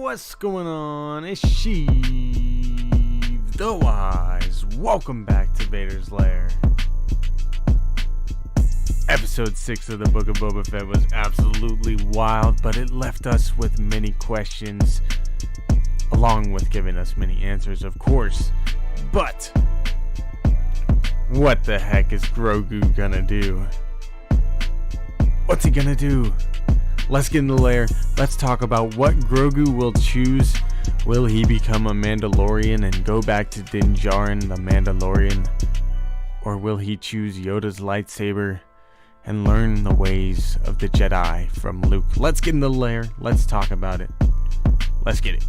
What's going on? It's Sheev the Wise. Welcome back to Vader's Lair. Episode 6 of the Book of Boba Fett was absolutely wild, but it left us with many questions, along with giving us many answers, of course. But what the heck is Grogu gonna do? What's he gonna do? Let's get in the lair. Let's talk about what Grogu will choose. Will he become a Mandalorian and go back to Din Djarin, the Mandalorian? Or will he choose Yoda's lightsaber and learn the ways of the Jedi from Luke? Let's get in the lair. Let's talk about it. Let's get it.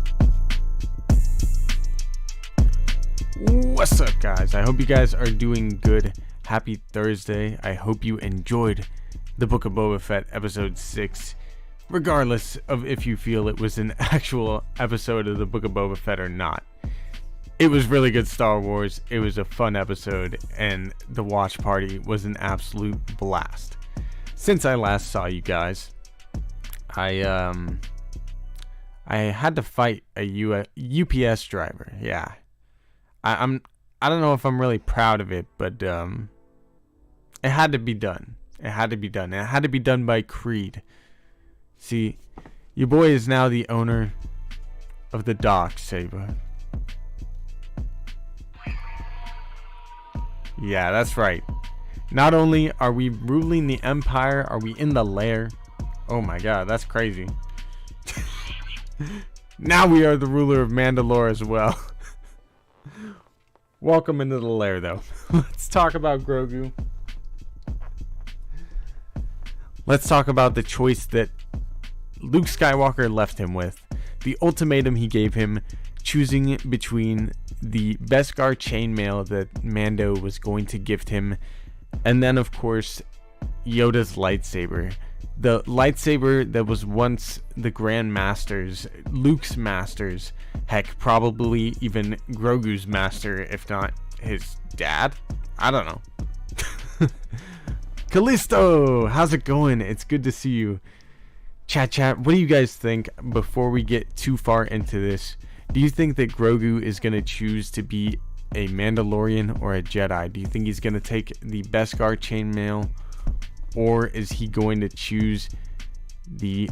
What's up, guys? I hope you guys are doing good. Happy Thursday. I hope you enjoyed the Book of Boba Fett episode 6. Regardless of if you feel it was an actual episode of the Book of Boba Fett or not. It was really good Star Wars. It was a fun episode, and the watch party was an absolute blast. Since I last saw you guys, I had to fight a UPS driver. Yeah. I don't know if I'm really proud of it, but it had to be done. It had to be done. It had to be done by Creed. See, your boy is now the owner of the dark saber. Yeah, that's right. Not only are we ruling the Empire, are we in the lair? Oh my god, that's crazy. Now we are the ruler of Mandalore as well. Welcome into the lair, though. Let's talk about Grogu. Let's talk about the choice that Luke Skywalker left him with. The ultimatum he gave him, choosing between the Beskar chainmail that Mando was going to gift him, and then of course Yoda's lightsaber. The lightsaber that was once the Grandmaster's, Luke's master's, heck, probably even Grogu's master, if not his dad. I don't know. Callisto, how's it going? It's good to see you. Chat, what do you guys think before we get too far into this? Do you think that Grogu is going to choose to be a Mandalorian or a Jedi? Do you think he's going to take the Beskar chainmail, or is he going to choose the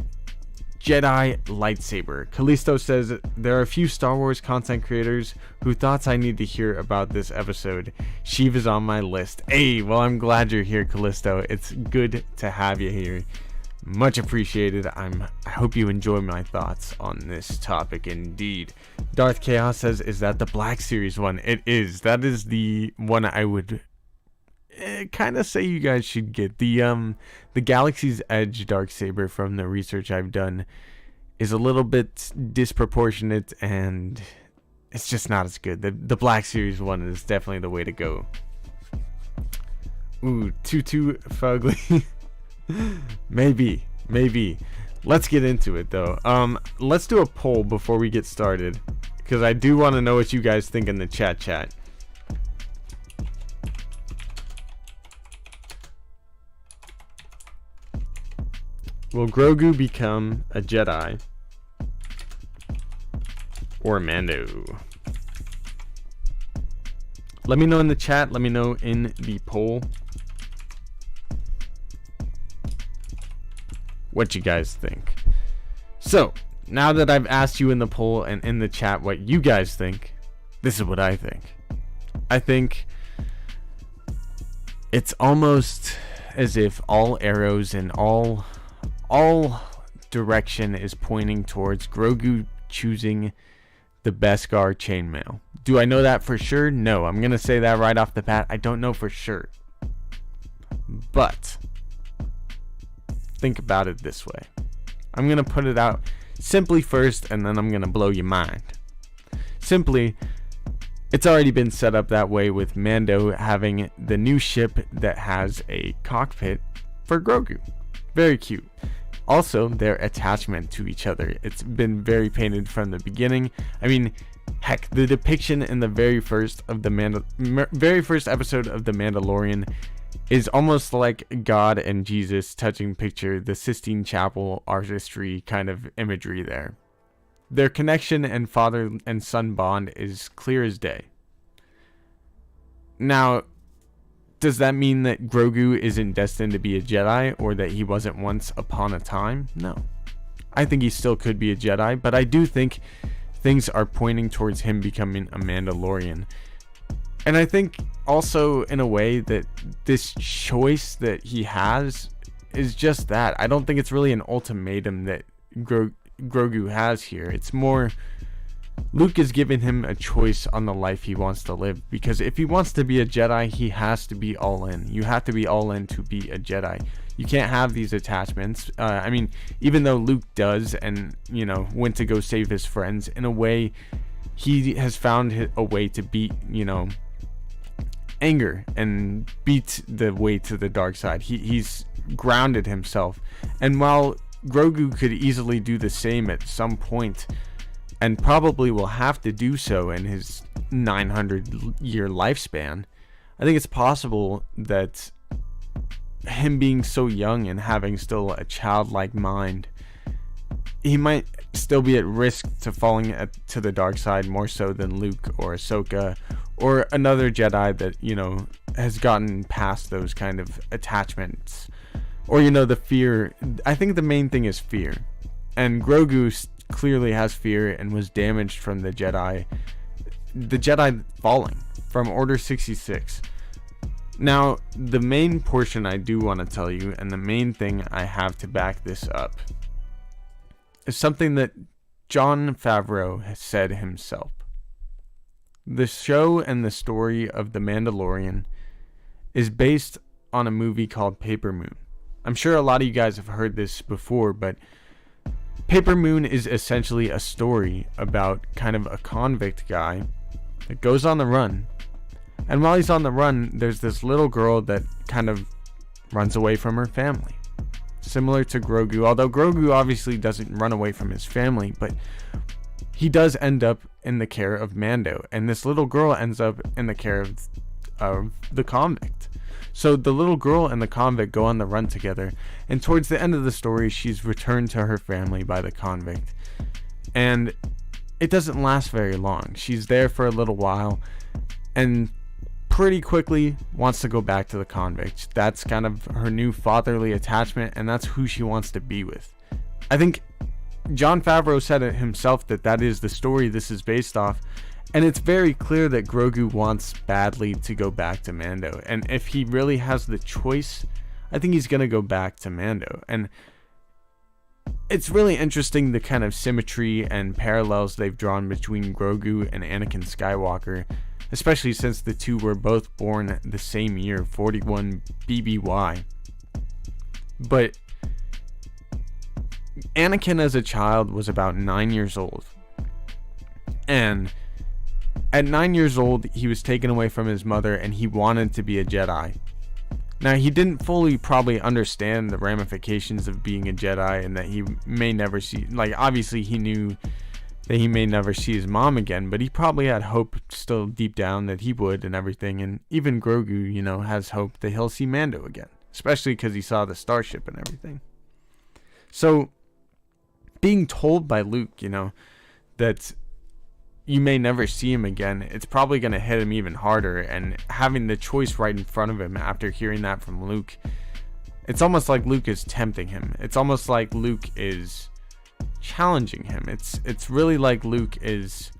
Jedi lightsaber? Callisto says, there are a few Star Wars content creators who thoughts I need to hear about this episode. Sheev is on my list. Hey, well, I'm glad you're here, Callisto. It's good to have you here. Much appreciated. I hope you enjoy my thoughts on this topic indeed. Darth Chaos says, is that the Black Series one? It is. That is the one I would kind of say you guys should get. The Galaxy's Edge Darksaber, from the research I've done, is a little bit disproportionate, and it's just not as good. The Black Series one is definitely the way to go. Ooh, too fugly. Maybe. Let's get into it, though. Let's do a poll before we get started, because I do want to know what you guys think in the chat. Will Grogu become a Jedi or Mando? Let me know in the chat. Let me know in the poll what you guys think. So, now that I've asked you in the poll and in the chat what you guys think, this is what I think. I think it's almost as if all arrows and all direction is pointing towards Grogu choosing the Beskar chainmail. Do I know that for sure? No, I'm gonna say that right off the bat. I don't know for sure. But think about it this way. I'm gonna put it out simply first, and then I'm gonna blow your mind. Simply, it's already been set up that way with Mando having the new ship that has a cockpit for Grogu. Very cute. Also, their attachment to each other. It's been very painted from the beginning. I mean, heck, the depiction in the very first episode of The Mandalorian is almost like God and Jesus touching picture, the Sistine Chapel artistry kind of imagery there. Their connection and father and son bond is clear as day. Now, does that mean that Grogu isn't destined to be a Jedi, or that he wasn't once upon a time? No. I think he still could be a Jedi, but I do think things are pointing towards him becoming a Mandalorian. And I think also, in a way, that this choice that he has is just that. I don't think it's really an ultimatum that Grogu has here. It's more, Luke is giving him a choice on the life he wants to live, because if he wants to be a Jedi, he has to be all in. You have to be all in to be a Jedi. You can't have these attachments. I mean, even though Luke does, and went to go save his friends, in a way, he has found a way to beat anger and beat the way to the dark side. He's grounded himself, and while Grogu could easily do the same at some point, and probably will have to do so in his 900-year lifespan, I think it's possible that him being so young and having still a childlike mind, he might still be at risk to falling to the dark side more so than Luke or Ahsoka or another Jedi that has gotten past those kind of attachments, or the fear. I think the main thing is fear, and Grogu clearly has fear and was damaged from the Jedi falling from Order 66. Now, the main portion I do want to tell you, and the main thing I have to back this up, is something that Jon Favreau has said himself. The show and the story of The Mandalorian is based on a movie called Paper Moon. I'm sure a lot of you guys have heard this before, but Paper Moon is essentially a story about kind of a convict guy that goes on the run. And while he's on the run, there's this little girl that kind of runs away from her family. Similar to Grogu, although Grogu obviously doesn't run away from his family, but he does end up in the care of Mando, and this little girl ends up in the care of the convict. So the little girl and the convict go on the run together, and towards the end of the story, she's returned to her family by the convict. And it doesn't last very long. She's there for a little while, and pretty quickly wants to go back to the convict. That's kind of her new fatherly attachment, and that's who she wants to be with. I think Jon Favreau said it himself that is the story this is based off, and it's very clear that Grogu wants badly to go back to Mando, and if he really has the choice, I think he's gonna go back to Mando. And it's really interesting the kind of symmetry and parallels they've drawn between Grogu and Anakin Skywalker, especially since the two were both born the same year, 41 BBY. But Anakin as a child was about 9 years old, and at 9 years old he was taken away from his mother, and he wanted to be a Jedi. Now, he didn't fully probably understand the ramifications of being a Jedi, and that he may never see, obviously he knew that he may never see his mom again, but he probably had hope still deep down that he would and everything. And even Grogu, has hope that he'll see Mando again, especially because he saw the starship and everything. So being told by Luke, that you may never see him again, it's probably going to hit him even harder. And having the choice right in front of him after hearing that from Luke, it's almost like Luke is tempting him. It's almost like Luke is challenging him. It's really like Luke is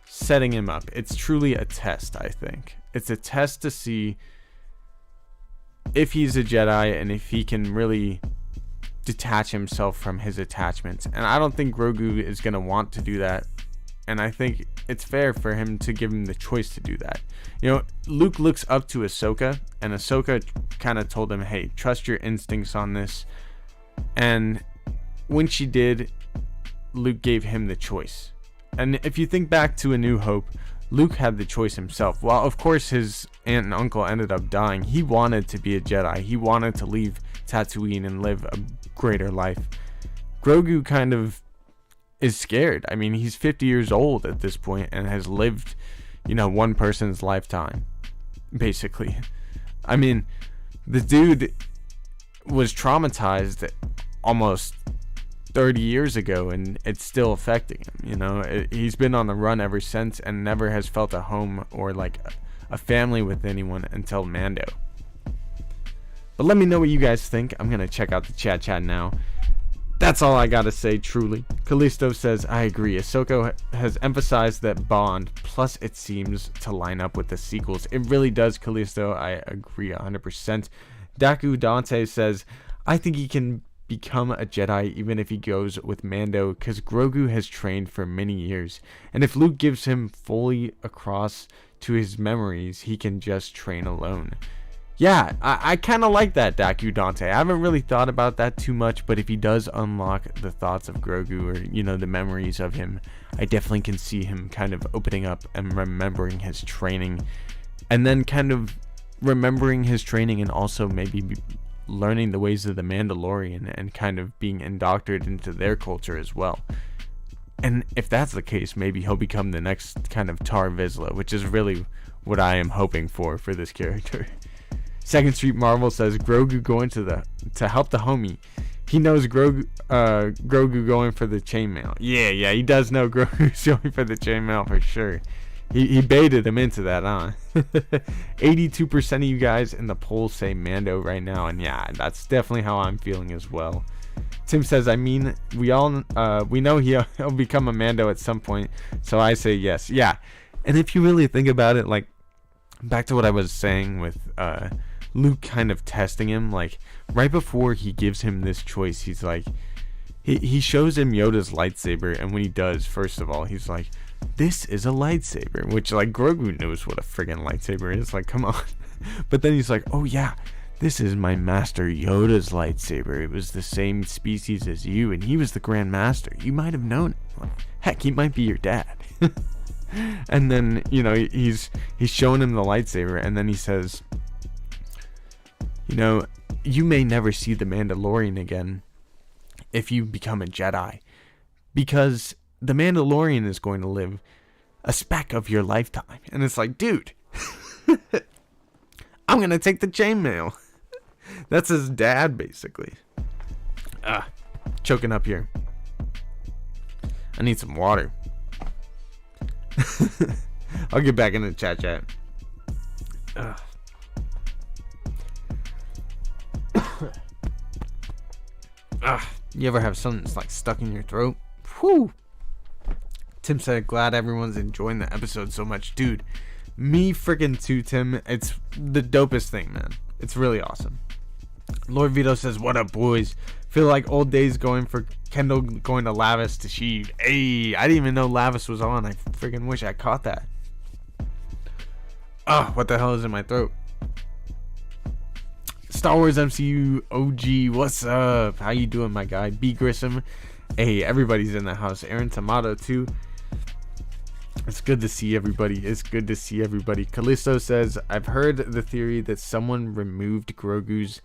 setting him up. It's truly a test, I think. It's a test to see if he's a Jedi and if he can really detach himself from his attachments. And I don't think Grogu is going to want to do that. And I think it's fair for him to give him the choice to do that. Luke looks up to Ahsoka, and Ahsoka kind of told him, hey, trust your instincts on this. And when she did, Luke gave him the choice. And if you think back to A New Hope, Luke had the choice himself. While of course his aunt and uncle ended up dying, he wanted to be a Jedi. He wanted to leave Tatooine and live a greater life. Grogu kind of is scared. I mean, he's 50 years old at this point and has lived, one person's lifetime, basically. I mean, the dude was traumatized almost 30 years ago, and it's still affecting him. You know, he's been on the run ever since and never has felt a home or like a family with anyone until Mando. But let me know what you guys think. I'm gonna check out the chat now. That's all I gotta say, truly. Callisto says, I agree. Ahsoka has emphasized that bond, plus it seems to line up with the sequels. It really does, Callisto. I agree 100%. Daku Dante says, I think he can become a Jedi even if he goes with Mando, because Grogu has trained for many years. And if Luke gives him fully across to his memories, he can just train alone. Yeah, I kind of like that, Daku Dante. I haven't really thought about that too much, but if he does unlock the thoughts of Grogu, or, you know, the memories of him, I definitely can see him kind of opening up and remembering his training, and then kind of remembering his training and also maybe learning the ways of the Mandalorian and kind of being indoctrinated into their culture as well. And if that's the case, maybe he'll become the next kind of Tar Vizsla, which is really what I am hoping for this character. Second Street Marvel says, Grogu going to help the homie. He knows Grogu going for the chainmail. Yeah, he does know Grogu's going for the chainmail for sure. He baited him into that, huh? 82% of you guys in the poll say Mando right now, and yeah, that's definitely how I'm feeling as well. Tim says, I mean, we know he'll become a Mando at some point, so I say yes. Yeah, and if you really think about it, like, back to what I was saying with Luke kind of testing him, like right before he gives him this choice, he's like, he shows him Yoda's lightsaber, and when he does, first of all, he's like, this is a lightsaber, which like Grogu knows what a friggin' lightsaber is, like, come on. But then he's like, oh yeah, this is my master Yoda's lightsaber. It was the same species as you, and he was the Grandmaster. You might have known it. Like, heck, he might be your dad. And then, you know, he's showing him the lightsaber, and then he says, you know, you may never see the Mandalorian again if you become a Jedi, because the Mandalorian is going to live a speck of your lifetime. And it's like, dude, I'm gonna take the chainmail. That's his dad, basically. Choking up here. I need some water. I'll get back into the chat. You ever have something that's like stuck in your throat? Whew. Tim said, glad everyone's enjoying the episode so much. Dude, me freaking too, Tim. It's the dopest thing, man. It's really awesome. Lord Vito says, what up, boys? Feel like old days going for Kendall going to Lavis to Sheev. Hey, I didn't even know Lavis was on. I freaking wish I caught that. What the hell is in my throat? Star Wars MCU OG, what's up? How you doing, my guy? B Grissom. Hey, everybody's in the house. Aaron Tomato too. It's good to see everybody. Callisto says, I've heard the theory that someone removed Grogu's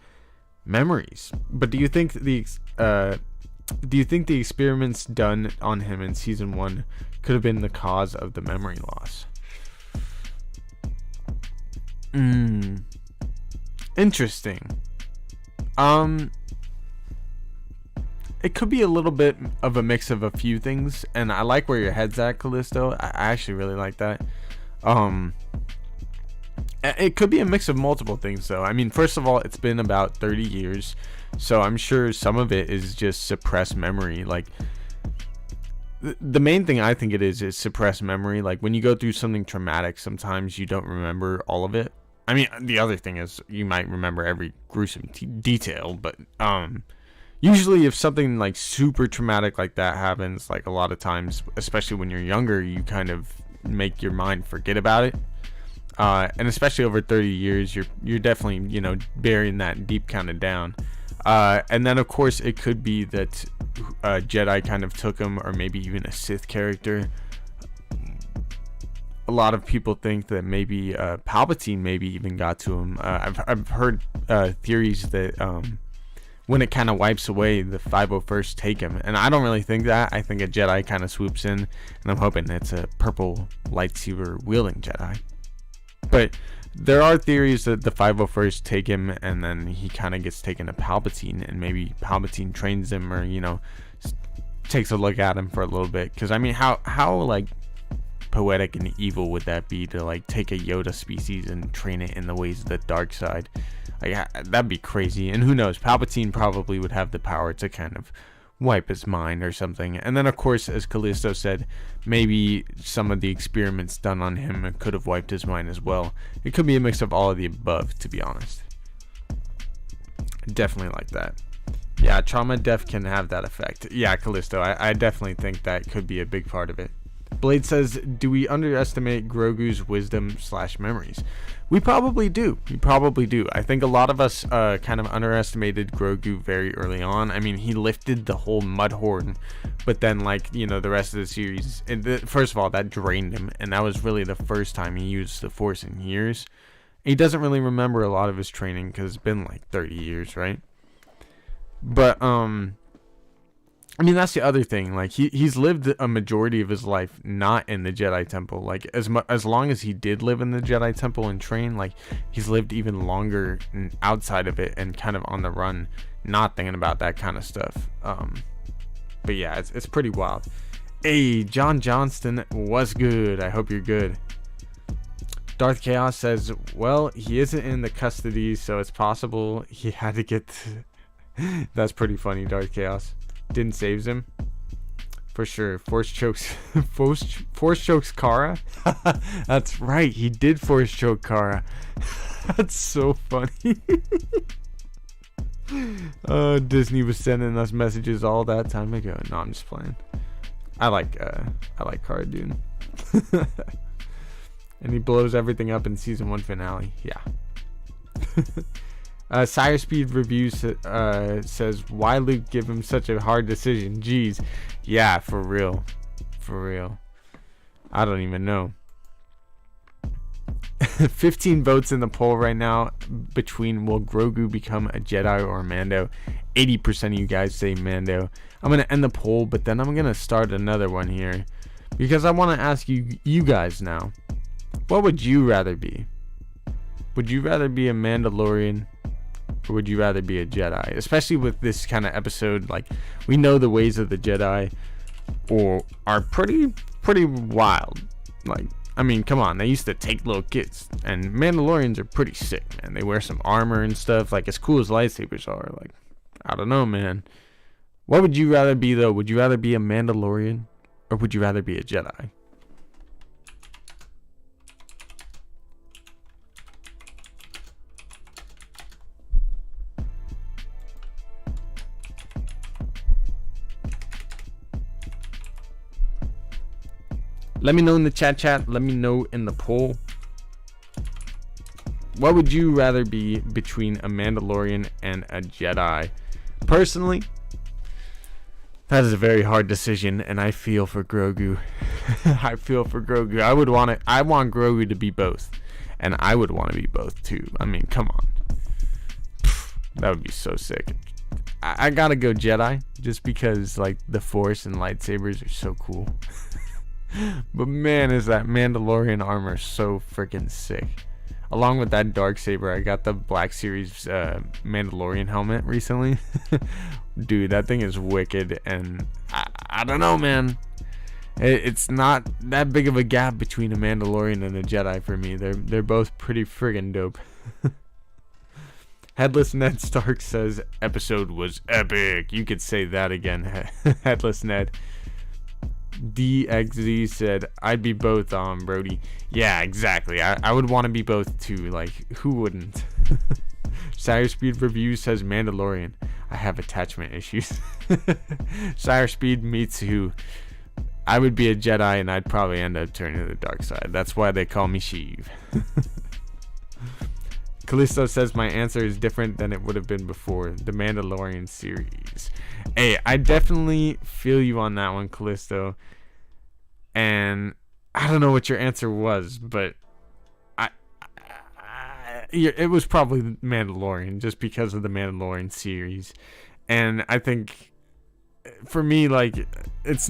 memories, but do you think the experiments done on him in season 1 could have been the cause of the memory loss? Interesting. It could be a little bit of a mix of a few things, and I like where your head's at, Callisto. I actually really like that. It could be a mix of multiple things, though. I mean, first of all, it's been about 30 years, so I'm sure some of it is just suppressed memory. Like, the main thing I think it is suppressed memory. Like, when you go through something traumatic, sometimes you don't remember all of it. I mean, the other thing is you might remember every gruesome detail, but usually if something like super traumatic like that happens, like a lot of times, especially when you're younger, you kind of make your mind forget about it. And especially over 30 years, you're definitely, you know, burying that deep kind of down. And then of course it could be that Jedi kind of took him, or maybe even a Sith character. A lot of people think that maybe Palpatine maybe even got to him. I've heard theories that when it kind of wipes away, the 501st take him, and I don't really think that. I think a Jedi kind of swoops in, and I'm hoping it's a purple lightsaber wielding Jedi. But there are theories that the 501st take him, and then he kind of gets taken to Palpatine, and maybe Palpatine trains him, or, you know, takes a look at him for a little bit. Because I mean, how like poetic and evil would that be to like take a Yoda species and train it in the ways of the dark side? Like, that'd be crazy. And who knows, Palpatine probably would have the power to kind of wipe his mind or something. And then of course, as Callisto said, maybe some of the experiments done on him could have wiped his mind as well. It could be a mix of all of the above, to be honest. Definitely like that. Yeah, trauma def can have that effect. Yeah, Callisto, I definitely think that could be a big part of it. Blade says, do we underestimate Grogu's wisdom / memories? We probably do. I think a lot of us kind of underestimated Grogu very early on. I mean, he lifted the whole Mudhorn, but then, like, you know, the rest of the series, first of all, that drained him, and that was really the first time he used the Force in years. He doesn't really remember a lot of his training because it's been like 30 years, right? But, I mean, that's the other thing. Like, he's lived a majority of his life not in the Jedi Temple. Like, as long as he did live in the Jedi Temple and train, like, he's lived even longer outside of it and kind of on the run, not thinking about that kind of stuff. But yeah, it's pretty wild. Hey, John Johnston, what's good? I hope you're good. Darth Chaos says, well, he isn't in the custody, so it's possible he had to get... That's pretty funny, Darth Chaos. Din saves him for sure. Force chokes Kara. That's right, he did force choke Kara. That's so funny. Disney was sending us messages all that time ago. No, I'm just playing. I like Kara Dune. And he blows everything up in season 1 finale. Yeah. Sire Speed Reviews says, why Luke give him such a hard decision? Jeez. Yeah, for real. I don't even know. 15 votes in the poll right now between will Grogu become a Jedi or a Mando. 80% of you guys say Mando. I'm going to end the poll, but then I'm going to start another one here. Because I want to ask you guys now. What would you rather be? Would you rather be a Mandalorian? Or would you rather be a Jedi? Especially with this kind of episode, like, we know the ways of the Jedi are pretty wild. Like, I mean, come on, they used to take little kids, and Mandalorians are pretty sick, man. They wear some armor and stuff, like, as cool as lightsabers are. Like, I don't know, man. What would you rather be, though? Would you rather be a Mandalorian, or would you rather be a Jedi? Let me know in the chat. Let me know in the poll. What would you rather be between a Mandalorian and a Jedi? Personally, that is a very hard decision, and I feel for Grogu. I feel for Grogu. I want Grogu to be both, and I would want to be both too. I mean, come on. That would be so sick. I gotta go Jedi, just because, like, the Force and lightsabers are so cool. But man, is that Mandalorian armor so freaking sick. Along with that Darksaber, I got the Black Series Mandalorian helmet recently. Dude, that thing is wicked, and I don't know, man. It's not that big of a gap between a Mandalorian and a Jedi for me. They're both pretty friggin' dope. Headless Ned Stark says, episode was epic. You could say that again, Headless Ned. DXZ said, I'd be both on Brody. Yeah, exactly. I would want to be both too. Like, who wouldn't? Sire Speed Review says Mandalorian. I have attachment issues. Sire Speed, me too. I would be a Jedi and I'd probably end up turning to the dark side. That's why they call me Sheev. Callisto says my answer is different than it would have been before. The Mandalorian series. Hey, I definitely feel you on that one, Callisto. And I don't know what your answer was, but it was probably Mandalorian, just because of the Mandalorian series. And I think for me, like, it's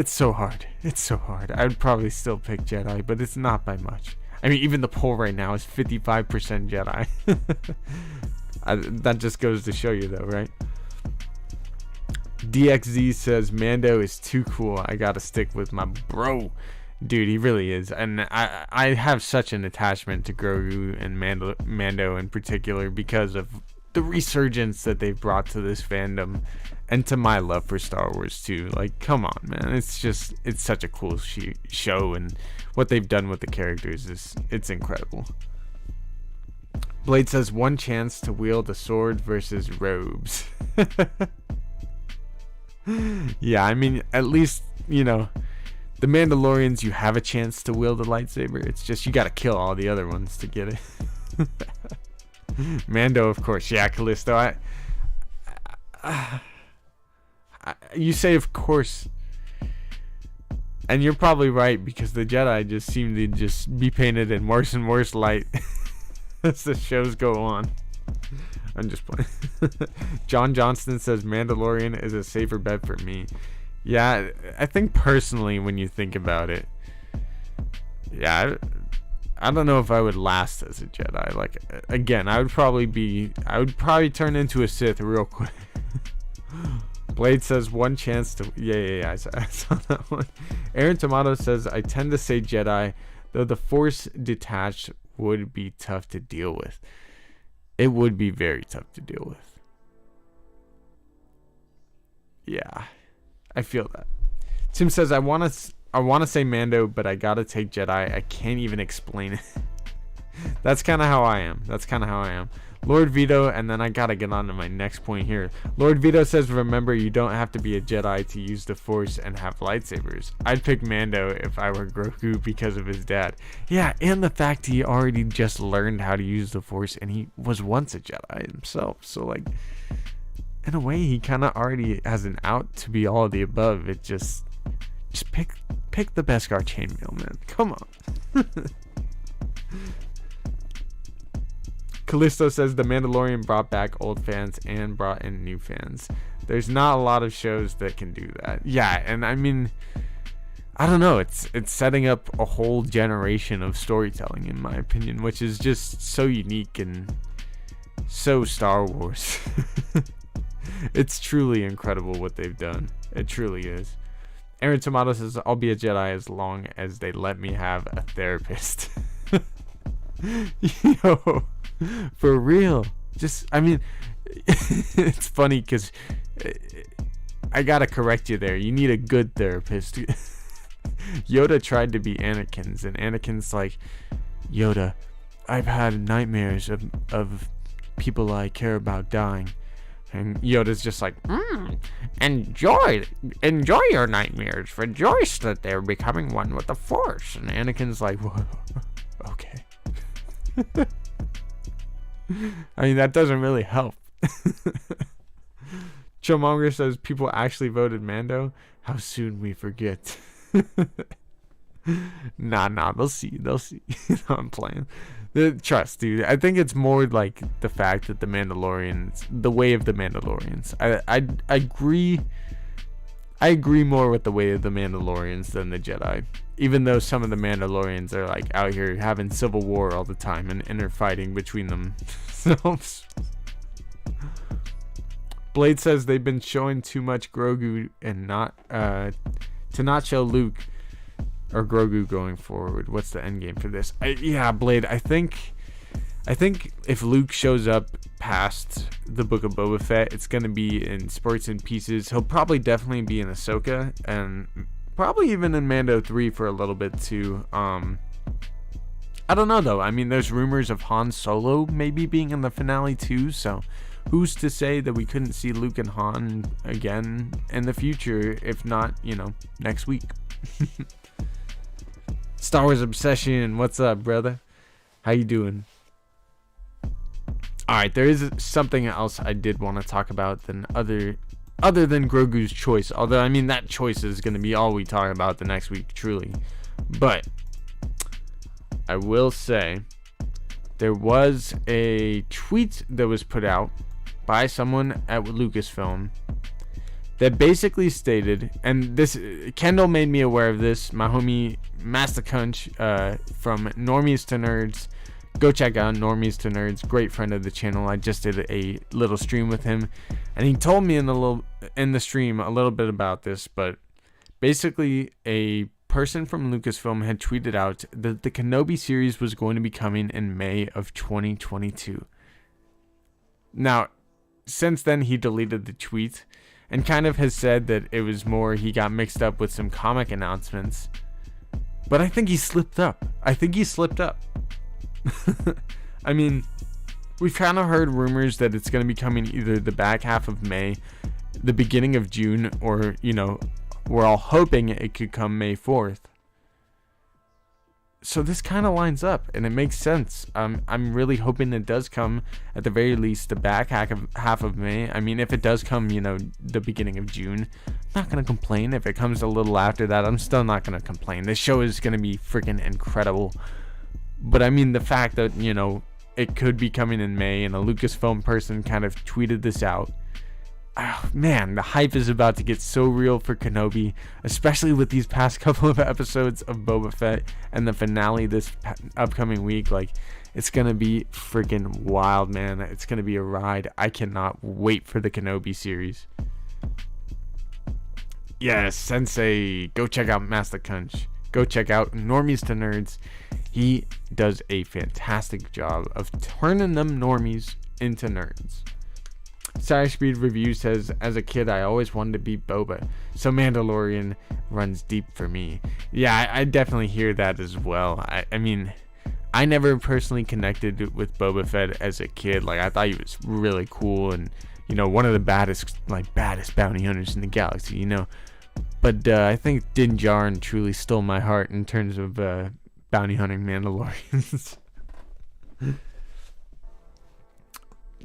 so hard. It's so hard. I'd probably still pick Jedi, but it's not by much. I mean, even the poll right now is 55% Jedi. That just goes to show you, though, right? DXZ says Mando is too cool. I gotta stick with my bro. Dude, he really is. And I have such an attachment to Grogu and Mando in particular because of the resurgence that they've brought to this fandom and to my love for Star Wars too. Like, come on, man. It's such a cool show, and what they've done with the characters it's incredible. Blade says one chance to wield a sword versus robes. Yeah, I mean, at least, you know, the Mandalorians, you have a chance to wield a lightsaber. It's just you gotta kill all the other ones to get it. Mando, of course. Yeah, Callisto. You say of course, and you're probably right, because the Jedi just seem to just be painted in worse and worse light as the shows go on. I'm just playing. John Johnston says Mandalorian is a safer bet for me. Yeah, I think personally, when you think about it, yeah, I don't know if I would last as a Jedi. Like, again, I would probably turn into a Sith real quick. Blade says one chance to, yeah, I saw that one. Aaron Tomato says I tend to say Jedi, though the Force detached would be tough to deal with. It would be very tough to deal with. Yeah, I feel that. Tim says I want to say Mando, but I gotta take Jedi. I can't even explain it. That's kind of how I am. Lord Vito, and then I gotta get on to my next point here. Lord Vito says, remember, you don't have to be a Jedi to use the Force and have lightsabers. I'd pick Mando if I were Grogu because of his dad. Yeah, and the fact he already just learned how to use the Force, and he was once a Jedi himself. So, like, in a way, he kind of already has an out to be all of the above. It just pick the Beskar chainmail, man. Come on. Callisto says the Mandalorian brought back old fans and brought in new fans. There's not a lot of shows that can do that. Yeah, and I mean, I don't know. It's setting up a whole generation of storytelling, in my opinion, which is just so unique and so Star Wars. It's truly incredible what they've done. It truly is. Aaron Tomato says, I'll be a Jedi as long as they let me have a therapist. Yo, for real. Just, I mean, it's funny because I gotta correct you there. You need a good therapist. Yoda tried to be Anakin's, and Anakin's like, Yoda, I've had nightmares of people I care about dying. And Yoda's just like, enjoy your nightmares. Rejoice that they're becoming one with the Force. And Anakin's like, whoa, okay. I mean, that doesn't really help. Chillmonger says people actually voted Mando. How soon we forget. Nah, they'll see. No, I'm playing. Trust, dude. I think it's more like the fact that the Mandalorians, the way of the Mandalorians. I agree more with the way of the Mandalorians than the Jedi. Even though some of the Mandalorians are like out here having civil war all the time and inner fighting between themselves. Blade says they've been showing too much Grogu and to not show Luke or Grogu going forward. What's the end game for this? Yeah, Blade, I think if Luke shows up past the Book of Boba Fett, it's going to be in spurts and pieces. He'll probably definitely be in Ahsoka and probably even in Mando 3 for a little bit too. I don't know though. I mean, there's rumors of Han Solo maybe being in the finale too, so who's to say that we couldn't see Luke and Han again in the future, if not, next week. Star Wars Obsession, what's up, brother? How you doing? Alright, there is something else I did want to talk about other than Grogu's choice. Although, I mean, that choice is going to be all we talk about the next week, truly. But I will say there was a tweet that was put out by someone at Lucasfilm that basically stated, and this, Kendall made me aware of this, my homie Master Kunch from Normies to Nerds, Go check out Normies to Nerds, great friend of the channel. I just did a little stream with him, and he told me in the stream a little bit about this, but basically a person from Lucasfilm had tweeted out that the Kenobi series was going to be coming in May of 2022. Now, since then he deleted the tweet and kind of has said that it was more he got mixed up with some comic announcements. But I think he slipped up. I mean, we've kind of heard rumors that it's going to be coming either the back half of May, the beginning of June, or, you know, we're all hoping it could come May 4th. So this kind of lines up, and it makes sense. I'm really hoping it does come at the very least the back half of May. I mean, if it does come, you know, the beginning of June, I'm not going to complain. If it comes a little after that, I'm still not going to complain. This show is going to be freaking incredible. But I mean, the fact that, you know, it could be coming in May, and a Lucasfilm person kind of tweeted this out. Oh, man, the hype is about to get so real for Kenobi, especially with these past couple of episodes of Boba Fett and the finale this upcoming week. Like, it's going to be freaking wild, man. It's going to be a ride. I cannot wait for the Kenobi series. Yes, Sensei, go check out Master Kunch. Go check out Normies to Nerds. He does a fantastic job of turning them normies into nerds. Sire Speed Review says, as a kid, I always wanted to be Boba, so Mandalorian runs deep for me. Yeah, I definitely hear that as well. I mean, I never personally connected with Boba Fett as a kid. Like, I thought he was really cool and, you know, one of the baddest bounty hunters in the galaxy, you know. But I think Din Djarin truly stole my heart in terms of bounty hunting Mandalorians.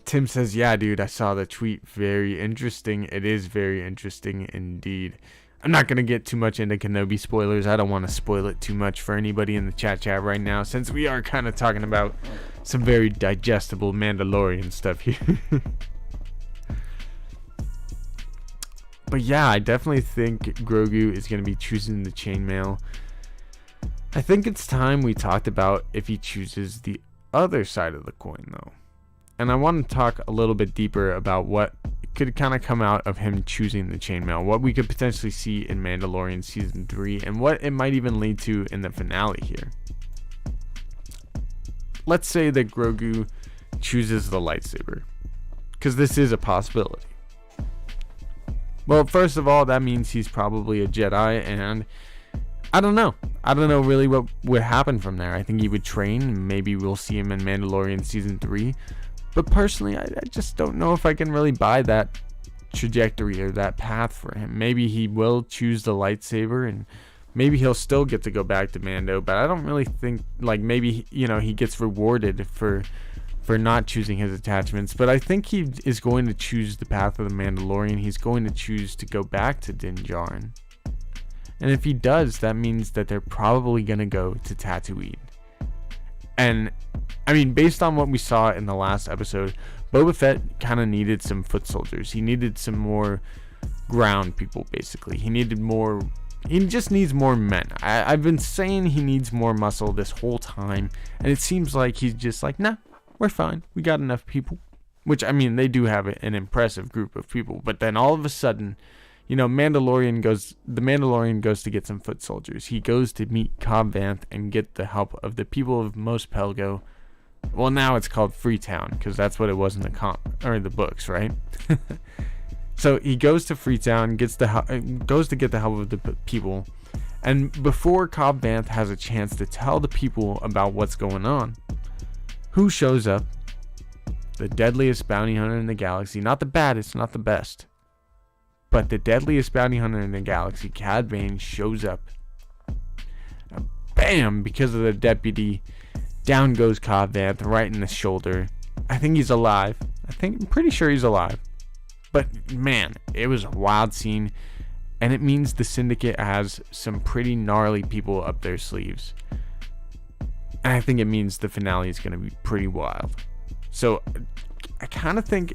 Tim says, yeah, dude, I saw the tweet. Very interesting. It is very interesting indeed. I'm not going to get too much into Kenobi spoilers. I don't want to spoil it too much for anybody in the chat right now, since we are kind of talking about some very digestible Mandalorian stuff here. But yeah, I definitely think Grogu is going to be choosing the chainmail. I think it's time we talked about if he chooses the other side of the coin, though. And I want to talk a little bit deeper about what could kind of come out of him choosing the chainmail, what we could potentially see in Mandalorian Season 3, and what it might even lead to in the finale here. Let's say that Grogu chooses the lightsaber, because this is a possibility. Well, first of all, that means he's probably a Jedi, and I don't know really what would happen from there. I think he would train. Maybe we'll see him in Mandalorian Season 3. But personally, I just don't know if I can really buy that trajectory or that path for him. Maybe he will choose the lightsaber, and maybe he'll still get to go back to Mando. But I don't really think, like, maybe, you know, he gets rewarded for not choosing his attachments. But I think he is going to choose the path of the Mandalorian. He's going to choose to go back to Din Djarin. And if he does, that means that they're probably going to go to Tatooine. And, I mean, based on what we saw in the last episode, Boba Fett kind of needed some foot soldiers. He needed some more ground people, basically. He just needs more men. I've been saying he needs more muscle this whole time, and it seems like he's just like, nah, we're fine. We got enough people. Which, I mean, they do have an impressive group of people. But then all of a sudden, you know, the Mandalorian goes to get some foot soldiers. He goes to meet Cobb Vanth and get the help of the people of Mos Pelgo. Well, now it's called Freetown, because that's what it was in the books, right? So he goes to Freetown, goes to get the help of the people, and before Cobb Vanth has a chance to tell the people about what's going on, who shows up? The deadliest bounty hunter in the galaxy. Not the baddest, not the best, but the deadliest bounty hunter in the galaxy, Cad Bane, shows up. Now, bam! Because of the deputy, down goes Cobb Vanth right in the shoulder. I think he's alive. I'm pretty sure he's alive. But man, it was a wild scene, and it means the Syndicate has some pretty gnarly people up their sleeves. And I think it means the finale is going to be pretty wild. So I kind of think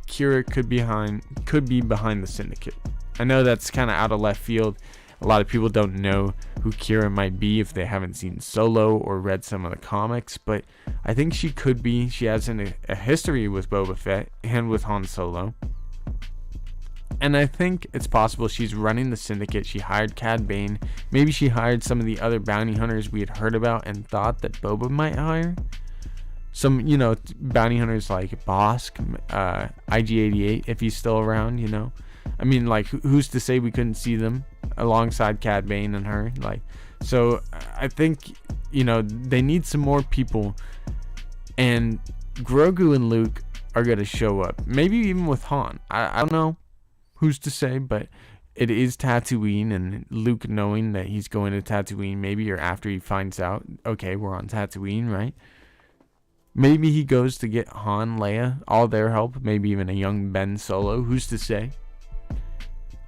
Kira could be behind the Syndicate. I know that's kind of out of left field. A lot of people don't know who Kira might be if they haven't seen Solo or read some of the comics, but I think she could be. She has a history with Boba Fett and with Han Solo. And I think it's possible she's running the syndicate. She hired Cad Bane. Maybe she hired some of the other bounty hunters we had heard about and thought that Boba might hire. Some, bounty hunters like Bosk, IG-88, if he's still around, I mean, like, who's to say we couldn't see them alongside Cad Bane and her? Like, so I think, they need some more people. And Grogu and Luke are going to show up. Maybe even with Han. I don't know. Who's to say? But it is Tatooine, and Luke knowing that he's going to Tatooine, maybe, or after he finds out, okay, we're on Tatooine, right? Maybe he goes to get Han, Leia, all their help, maybe even a young Ben Solo. Who's to say?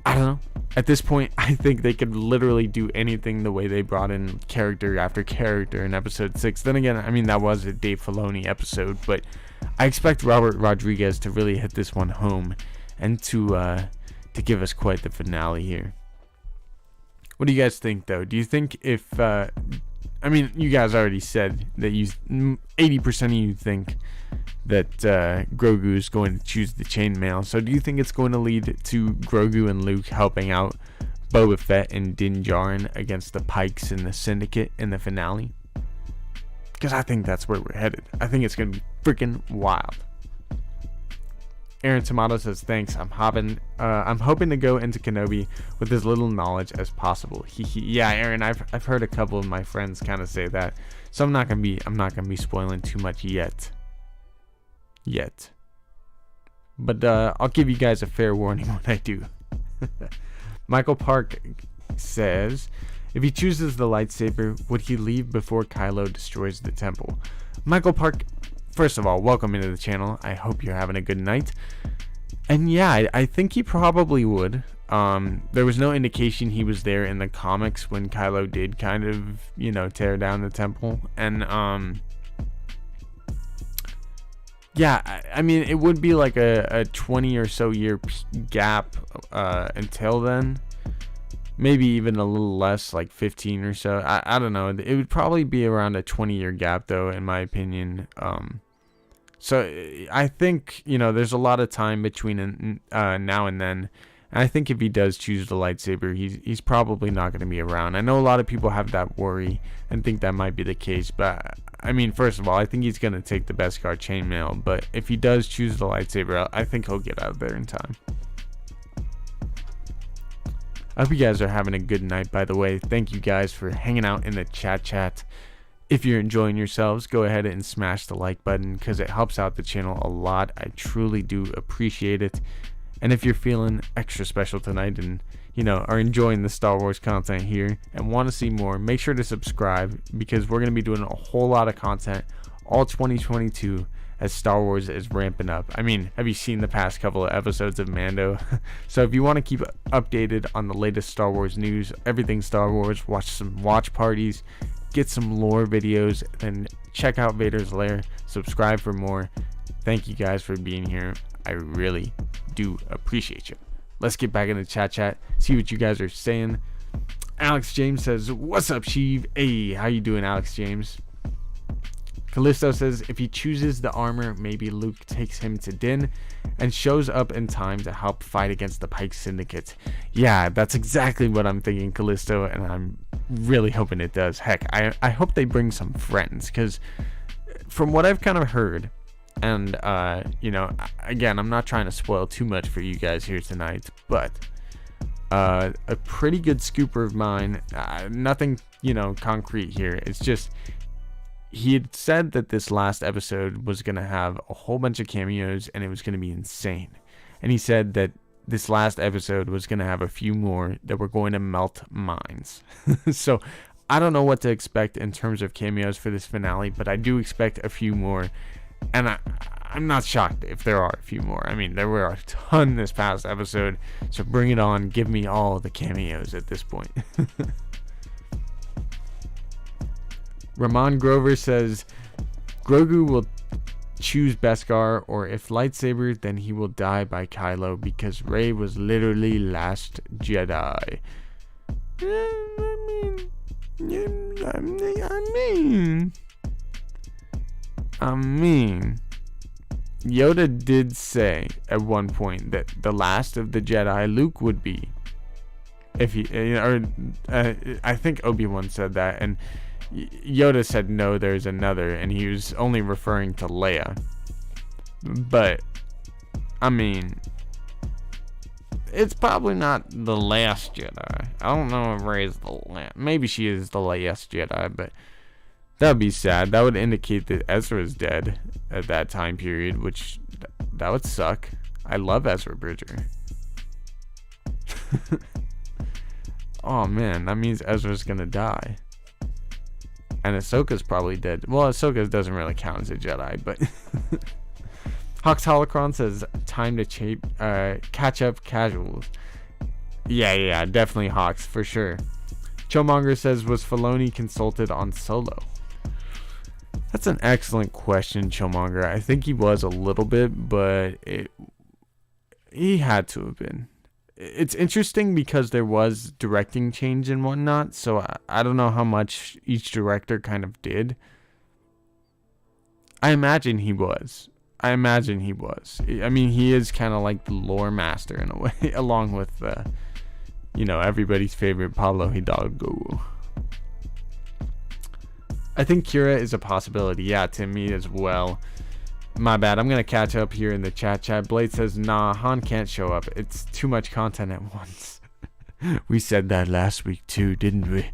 I don't know. At this point, I think they could literally do anything the way they brought in character after character in episode 6. Then again, I mean, that was a Dave Filoni episode, but I expect Robert Rodriguez to really hit this one home and to give us quite the finale here. What do you guys think, though? Do you think if... I mean, you guys already said that 80% of you think that Grogu is going to choose the chainmail. So do you think it's going to lead to Grogu and Luke helping out Boba Fett and Din Djarin against the Pikes and the Syndicate in the finale? Because I think that's where we're headed. I think it's going to be freaking wild. Aaron Tomato says, thanks. I'm hoping to go into Kenobi with as little knowledge as possible. Yeah, Aaron, I've heard a couple of my friends kind of say that. So I'm not gonna be spoiling too much yet. But I'll give you guys a fair warning when I do. Michael Park says, if he chooses the lightsaber, would he leave before Kylo destroys the temple? Michael Park, first of all, welcome into the channel. I hope you're having a good night. And yeah, I think he probably would. There was no indication he was there in the comics when Kylo did kind of, tear down the temple. And yeah, I mean, it would be like a 20 or so year gap until then. Maybe even a little less, like 15 or so. I don't know. It would probably be around a 20-year gap, though, in my opinion. So I think, there's a lot of time between now and then. And I think if he does choose the lightsaber, he's probably not going to be around. I know a lot of people have that worry and think that might be the case. But, I mean, first of all, I think he's going to take the Beskar chainmail. But if he does choose the lightsaber, I think he'll get out of there in time. I hope you guys are having a good night, by the way. Thank you guys for hanging out in the chat. If you're enjoying yourselves, go ahead and smash the like button because it helps out the channel a lot. I truly do appreciate it. And if you're feeling extra special tonight and, are enjoying the Star Wars content here and want to see more, make sure to subscribe because we're going to be doing a whole lot of content all 2022 as Star Wars is ramping up. I mean, have you seen the past couple of episodes of Mando? So if you want to keep updated on the latest Star Wars news, everything Star Wars, watch some watch parties, get some lore videos, and check out Vader's Lair. Subscribe for more. Thank you guys for being here. I really do appreciate you. Let's get back in the chat. See what you guys are saying. Alex James says, what's up, Sheev? Hey, how you doing, Alex James? Callisto says, if he chooses the armor, maybe Luke takes him to Din and shows up in time to help fight against the Pike Syndicate. Yeah, that's exactly what I'm thinking, Callisto, and I'm really hoping it does. Heck, I hope they bring some friends, because from what I've kind of heard, and, again, I'm not trying to spoil too much for you guys here tonight, but a pretty good scooper of mine, nothing, concrete here. It's just... he had said that this last episode was going to have a whole bunch of cameos and it was going to be insane. And he said that this last episode was going to have a few more that were going to melt minds. So I don't know what to expect in terms of cameos for this finale, but I do expect a few more. And I'm not shocked if there are a few more. I mean, there were a ton this past episode. So bring it on. Give me all the cameos at this point. Ramon Grover says, Grogu will choose Beskar, or if lightsaber, then he will die by Kylo because Rey was literally last Jedi. I mean, Yoda did say at one point that the last of the Jedi Luke would be. If he, I think Obi-Wan said that, and Yoda said no, there's another, and he was only referring to Leia. But I mean, it's probably not the last Jedi. I don't know if Rey's the last. Maybe she is the last Jedi, but that would be sad. That would indicate that Ezra's dead at that time period, which that would suck. I love Ezra Bridger. Oh man, that means Ezra's gonna die. And Ahsoka's probably dead. Well, Ahsoka doesn't really count as a Jedi, but Hawks Holocron says time to catch up casuals. Yeah, definitely Hawks for sure. Chomonger says, was Filoni consulted on Solo? That's an excellent question, Chomonger. I think he was a little bit, but he had to have been. It's interesting because there was directing change and whatnot, so I don't know how much each director kind of did. I imagine he was. I mean, he is kind of like the lore master in a way, along with, everybody's favorite Pablo Hidalgo. I think Kira is a possibility. Yeah, to me as well. My bad. I'm going to catch up here in the chat. Blade says, nah, Han can't show up. It's too much content at once. We said that last week too, didn't we?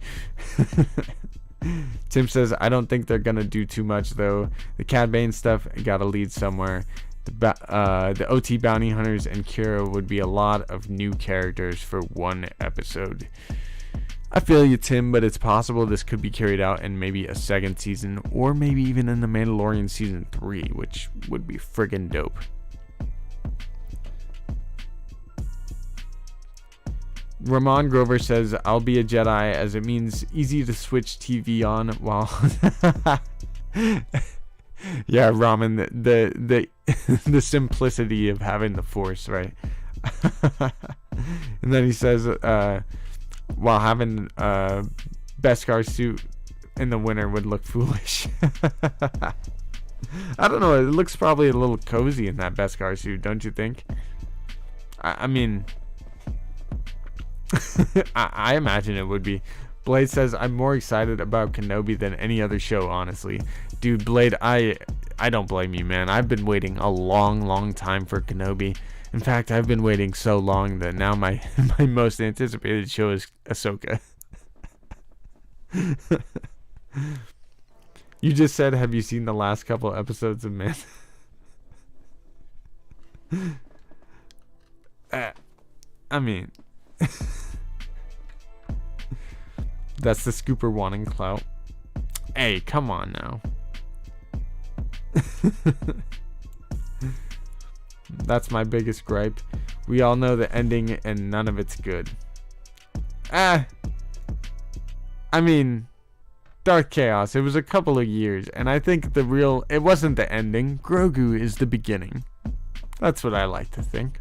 Tim says, I don't think they're going to do too much, though. The Cad Bane stuff got to lead somewhere. The OT bounty hunters and Kira would be a lot of new characters for one episode. I feel you, Tim, but it's possible this could be carried out in maybe a second season, or maybe even in the Mandalorian season 3, which would be friggin' dope. Ramon Grover says, I'll be a Jedi, as it means easy to switch TV on while... Yeah, Ramen, the simplicity of having the Force, right? And then he says, while having a Beskar suit in the winter would look foolish. I don't know, it looks probably a little cozy in that Beskar suit, don't you think? I mean... I imagine it would be. Blade says, I'm more excited about Kenobi than any other show, honestly. Dude, Blade, I don't blame you, man. I've been waiting a long time for Kenobi. In fact, I've been waiting so long that now my most anticipated show is Ahsoka. You just said, have you seen the last couple episodes of Mando? I mean... That's the scooper wanting clout. Hey, come on now. That's my biggest gripe. We all know the ending and none of it's good. I mean, Dark Chaos, it was a couple of years, and I think it wasn't the ending. Grogu is the beginning. That's what I like to think.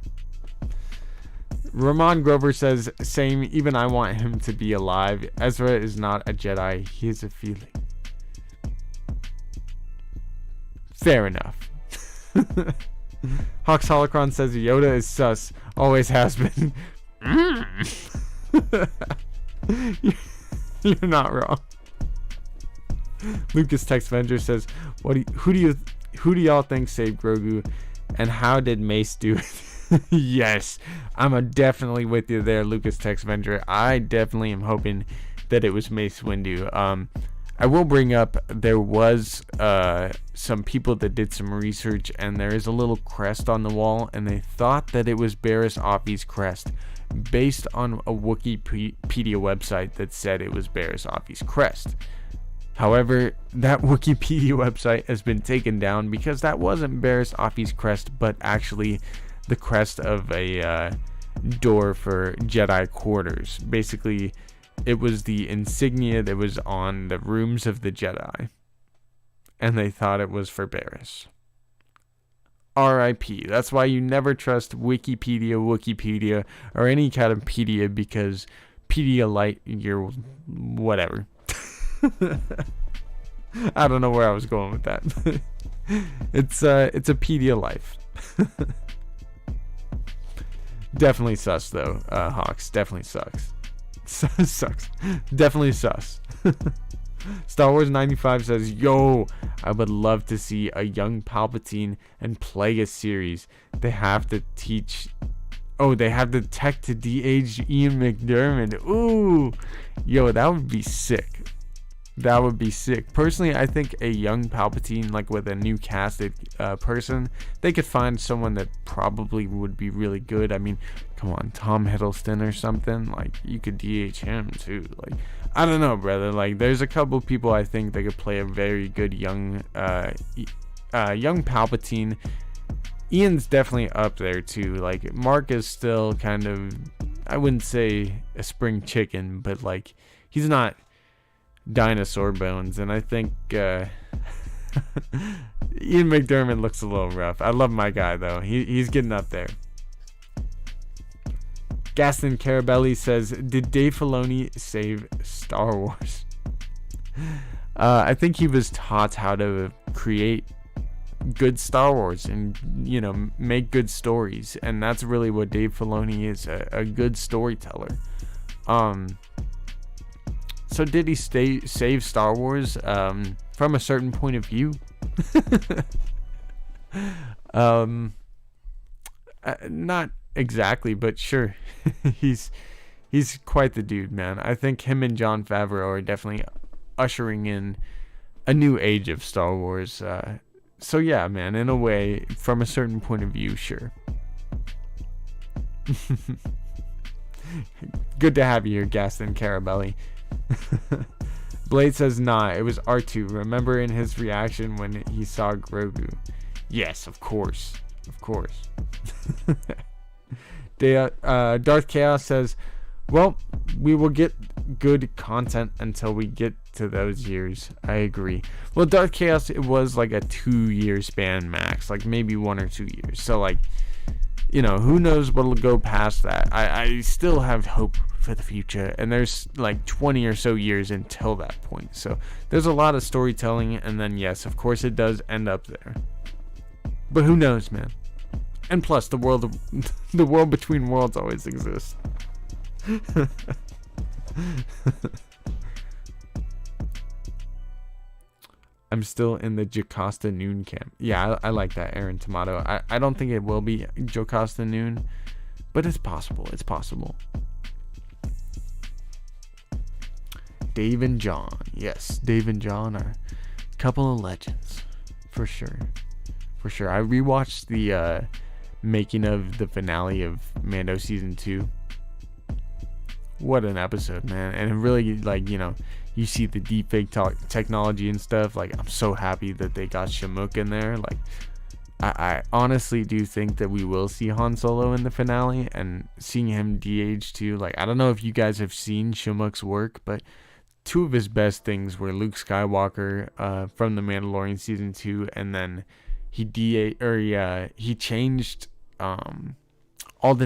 Ramon Grover says, same, even I want him to be alive. Ezra is not a Jedi, he is a feeling. Fair enough. Hawks Holocron says, Yoda is sus, always has been. You're not wrong. Lucas Tex Venger says, who do y'all think saved Grogu, and how did Mace do it? Yes, I'm definitely with you there, Lucas Tex Venger. I definitely am hoping that it was Mace Windu. I will bring up, there was some people that did some research, and there is a little crest on the wall, and they thought that it was Barriss Offee's crest, based on a Wikipedia website that said it was Barriss Offee's crest. However, that Wikipedia website has been taken down because that wasn't Barriss Offee's crest, but actually the crest of a door for Jedi quarters. Basically, it was the insignia that was on the rooms of the Jedi, and they thought it was for Barriss. R.I.P. That's why you never trust Wikipedia, or any kind of pedia, because Pedialyte, your whatever. I don't know where I was going with that. It's a Pedialife. Definitely sus though, Hawks. Definitely sucks. Sucks. Definitely sus. Star Wars 95 says, yo, I would love to see a young Palpatine and Plagueis series. They have the tech to de-age Ian McDiarmid. Ooh, yo, that would be sick. That would be sick. Personally, I think a young Palpatine, like with a new casted person, they could find someone that probably would be really good. I mean, come on, Tom Hiddleston or something. Like, you could DH him too. Like, I don't know, brother. Like, there's a couple people I think that could play a very good young Palpatine. Ian's definitely up there too. Like, Mark is still kind of, I wouldn't say a spring chicken, but like, he's not dinosaur bones, and I think Ian McDiarmid looks a little rough. I love my guy though. He's getting up there. Gaston Carabelli says, did Dave Filoni save Star Wars? I think he was taught how to create good Star Wars and, you know, make good stories, and that's really what Dave Filoni is, a good storyteller. So did he save Star Wars from a certain point of view? Not exactly, but sure. he's quite the dude, man. I think him and Jon Favreau are definitely ushering in a new age of Star Wars. So yeah, man, in a way, from a certain point of view, sure. Good to have you here, Gaston Carabelli. Blade says, nah, it was R2. Remember in his reaction when he saw Grogu? Yes, of course. Darth Chaos says, well, we will get good content until we get to those years. I agree. Well, Darth Chaos, it was like a 2-year span max, like maybe 1 or 2 years. So like, you know, who knows what'll go past that. I still have hope for the future, and there's like 20 or so years until that point. So there's a lot of storytelling, and then yes, of course it does end up there. But who knows, man? And plus, the world between worlds always exists. I'm still in the Jocasta Noon camp. Yeah, I like that, Aaron Tomato. I don't think it will be Jocasta Noon, but it's possible. It's possible. Dave and John. Yes, Dave and John are a couple of legends. For sure. I rewatched the making of the finale of Mando Season 2. What an episode, man. And really, like, you know, you see the deepfake technology and stuff. Like, I'm so happy that they got Shamook in there. Like, I honestly do think that we will see Han Solo in the finale, and seeing him de-age too. Like, I don't know if you guys have seen Shamook's work, but 2 of his best things were Luke Skywalker from the Mandalorian Season 2, and then he changed Alden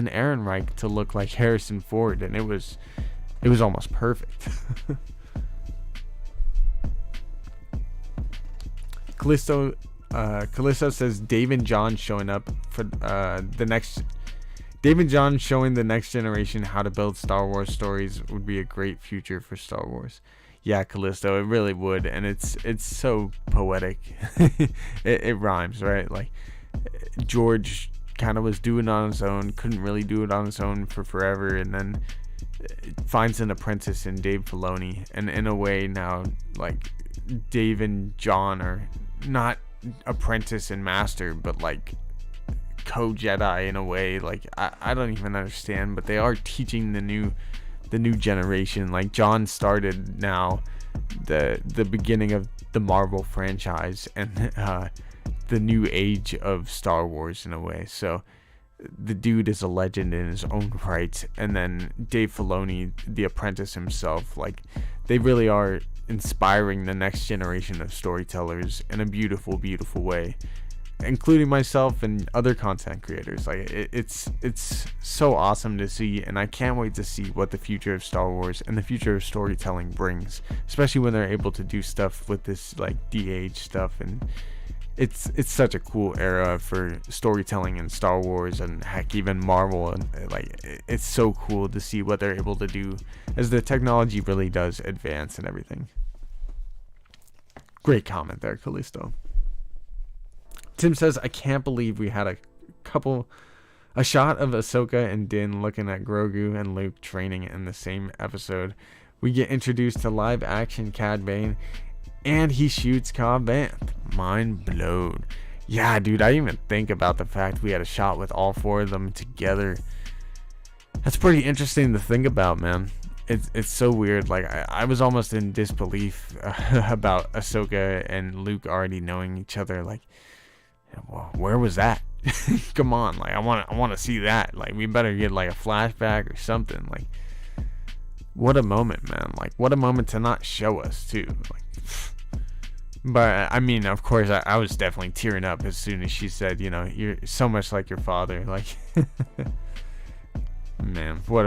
Ehrenreich to look like Harrison Ford, and it was almost perfect. Callisto says Dave and John showing up for Dave and John showing the next generation how to build Star Wars stories would be a great future for Star Wars. Yeah, Callisto, it really would, and it's so poetic. it rhymes, right? Like, George kind of was doing it on his own, couldn't really do it on his own for forever, and then finds an apprentice in Dave Filoni, and in a way now, like, Dave and John are not apprentice and master, but like co-Jedi in a way. Like, I don't even understand, but they are teaching the new generation. Like, John started now the beginning of the Marvel franchise and the new age of Star Wars in a way. So the dude is a legend in his own right. And then Dave Filoni, the apprentice himself, like, they really are inspiring the next generation of storytellers in a beautiful, beautiful way. including myself and other content creators. Like it's so awesome to see, and I can't wait to see what the future of Star Wars and the future of storytelling brings, especially when they're able to do stuff with this like de-age stuff. And it's such a cool era for storytelling in Star Wars, and heck, even Marvel. And like it's so cool to see what they're able to do as the technology really does advance and everything. Great comment there, Callisto. Tim says, I can't believe we had a shot of Ahsoka and Din looking at Grogu and Luke training in the same episode. We get introduced to live action Cad Bane, and he shoots Cad Bane. Mind blown. Yeah, dude, I didn't even think about the fact we had a shot with all four of them together. That's pretty interesting to think about, man. It's so weird. Like I was almost in disbelief about Ahsoka and Luke already knowing each other. Like, well, where was that? Come on, like I want to see that. Like we better get like a flashback or something. Like, what a moment, man. Like what a moment to not show us too. Like, but I mean, of course, I was definitely tearing up as soon as she said, you know, you're so much like your father. Like, man, what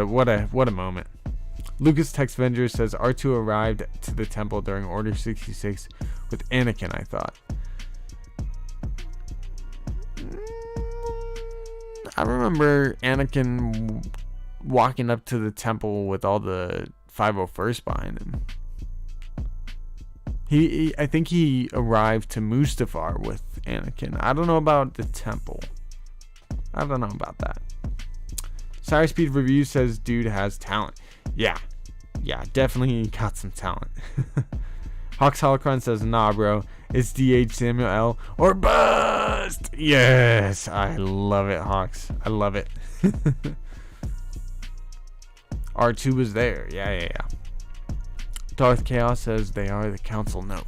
a moment. Lucas Text Venger says R2 arrived to the temple during Order 66 with Anakin, I thought. I remember Anakin walking up to the temple with all the 501st behind him. I think he arrived to Mustafar with Anakin. I don't know about the temple. I don't know about that. Cyrus Speed Review says dude has talent. Yeah, definitely got some talent. Hawks Holocron says, nah, bro, it's DH Samuel L. or bust. Yes, I love it, Hawks. I love it. R2 was there. Yeah. Darth Chaos says they are the council. No,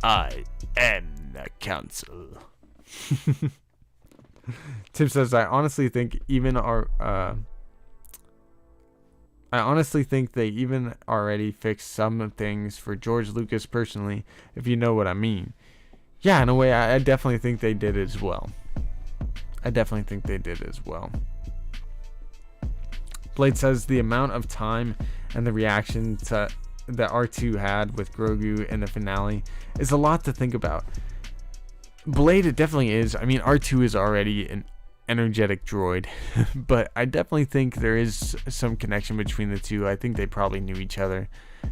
I am the council. Tim says, I honestly think they even already fixed some things for George Lucas personally, if you know what I mean. Yeah, in a way, I definitely think they did as well. Blade says the amount of time and the reaction that R2 had with Grogu in the finale is a lot to think about. Blade, it definitely is. I mean, R2 is already an energetic droid, but I definitely think there is some connection between the two. I think they probably knew each other.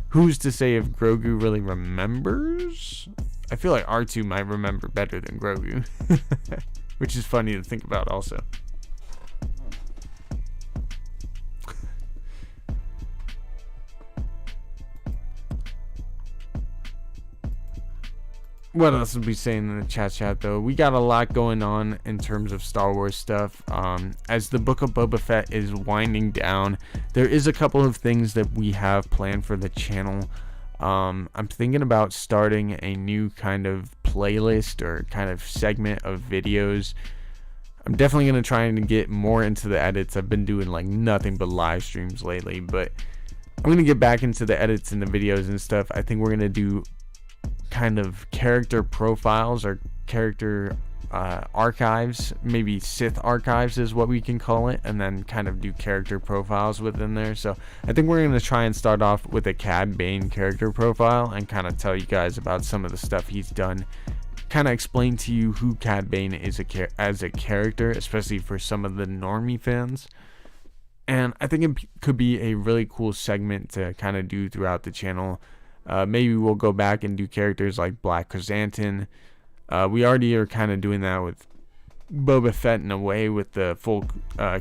Who's to say if Grogu really remembers? I feel like R2 might remember better than Grogu, which is funny to think about also. What else would we saying in the chat though? We got a lot going on in terms of Star Wars stuff. As the Book of Boba Fett is winding down, there is a couple of things that we have planned for the channel. I'm thinking about starting a new kind of playlist or kind of segment of videos. I'm definitely going to try and get more into the edits. I've been doing like nothing but live streams lately, but I'm going to get back into the edits and the videos and stuff. I think we're going to do kind of character profiles or character archives, maybe Sith archives is what we can call it, and then kind of do character profiles within there. So I think we're going to try and start off with a Cad Bane character profile and kind of tell you guys about some of the stuff he's done, kind of explain to you who Cad Bane is as a character, especially for some of the normie fans. And I think it could be a really cool segment to kind of do throughout the channel. Maybe we'll go back and do characters like Black Chrysanthemum. We already are kind of doing that with Boba Fett in a way, with the full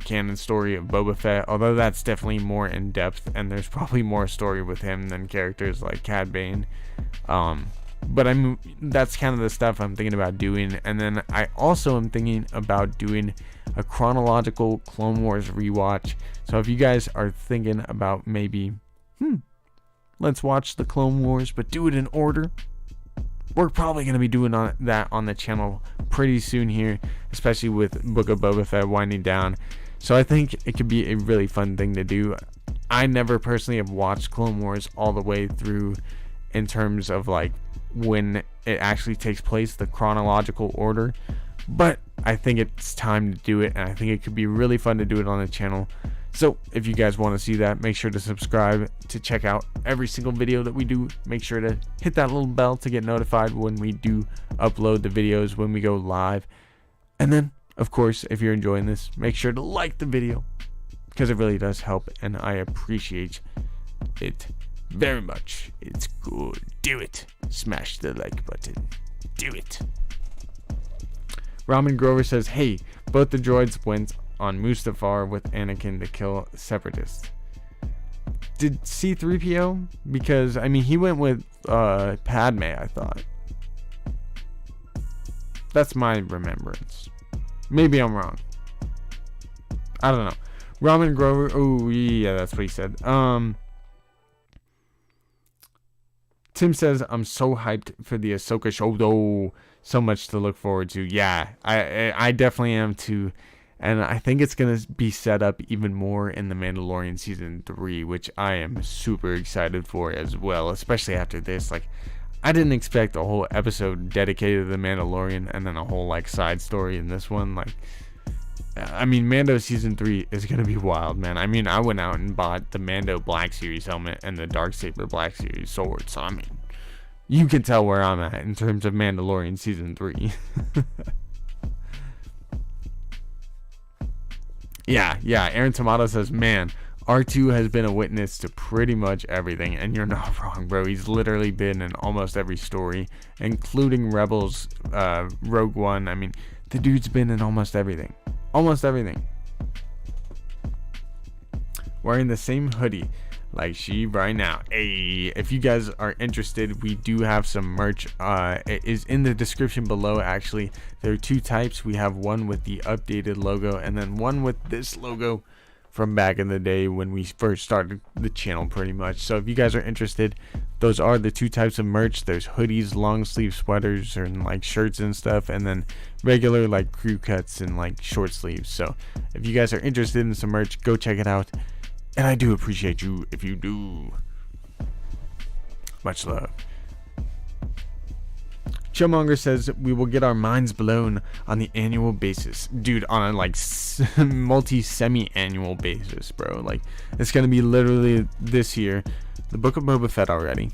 canon story of Boba Fett, although that's definitely more in depth and there's probably more story with him than characters like Cad Bane. But that's kind of the stuff I'm thinking about doing. And then I also am thinking about doing a chronological Clone Wars rewatch. So if you guys are thinking about maybe let's watch the Clone Wars, but do it in order, we're probably going to be doing that on the channel pretty soon here, especially with Book of Boba Fett winding down. So I think it could be a really fun thing to do. I never personally have watched Clone Wars all the way through in terms of like when it actually takes place, the chronological order. but I think it's time to do it, and I think it could be really fun to do it on the channel. So if you guys want to see that, make sure to subscribe to check out every single video that we do. Make sure to hit that little bell to get notified when we do upload the videos, when we go live. And then, of course, if you're enjoying this, make sure to like the video, because it really does help, and I appreciate it very much. It's good. Do it. Smash the like button. Do it. Ramen Grover says, hey, both the droids went on Mustafar with Anakin to kill separatists. Did C-3PO? Because, I mean, he went with Padme, I thought. That's my remembrance. Maybe I'm wrong. I don't know. Ramen Grover. Oh, yeah, that's what he said. Tim says, I'm so hyped for the Ahsoka show, though. So much to look forward to. Yeah, I definitely am too. And I think it's going to be set up even more in The Mandalorian Season 3, which I am super excited for as well, especially after this. Like, I didn't expect a whole episode dedicated to The Mandalorian and then a whole, like, side story in this one. Like, I mean, Mando Season 3 is going to be wild, man. I mean, I went out and bought the Mando Black Series helmet and the Darksaber Black Series sword, so, I mean, you can tell where I'm at in terms of Mandalorian Season 3. Yeah, Aaron Tomato says, man, R2 has been a witness to pretty much everything, and you're not wrong, bro. He's literally been in almost every story, including Rebels, Rogue One. I mean, the dude's been in almost everything. Almost everything. Wearing the same hoodie like she right now. Hey, if you guys are interested, we do have some merch. It is in the description below. Actually, there are two types. We have one with the updated logo, and then one with this logo from back in the day when we first started the channel, pretty much. So if you guys are interested, those are the two types of merch. There's hoodies, long sleeve sweaters, and like shirts and stuff, and then regular like crew cuts and like short sleeves. So if you guys are interested in some merch, go check it out. And I do appreciate you if you do. Much love. Chillmonger says, we will get our minds blown on the annual basis. Dude, on a like semi-annual basis, bro. Like, it's going to be literally this year. The Book of Boba Fett already.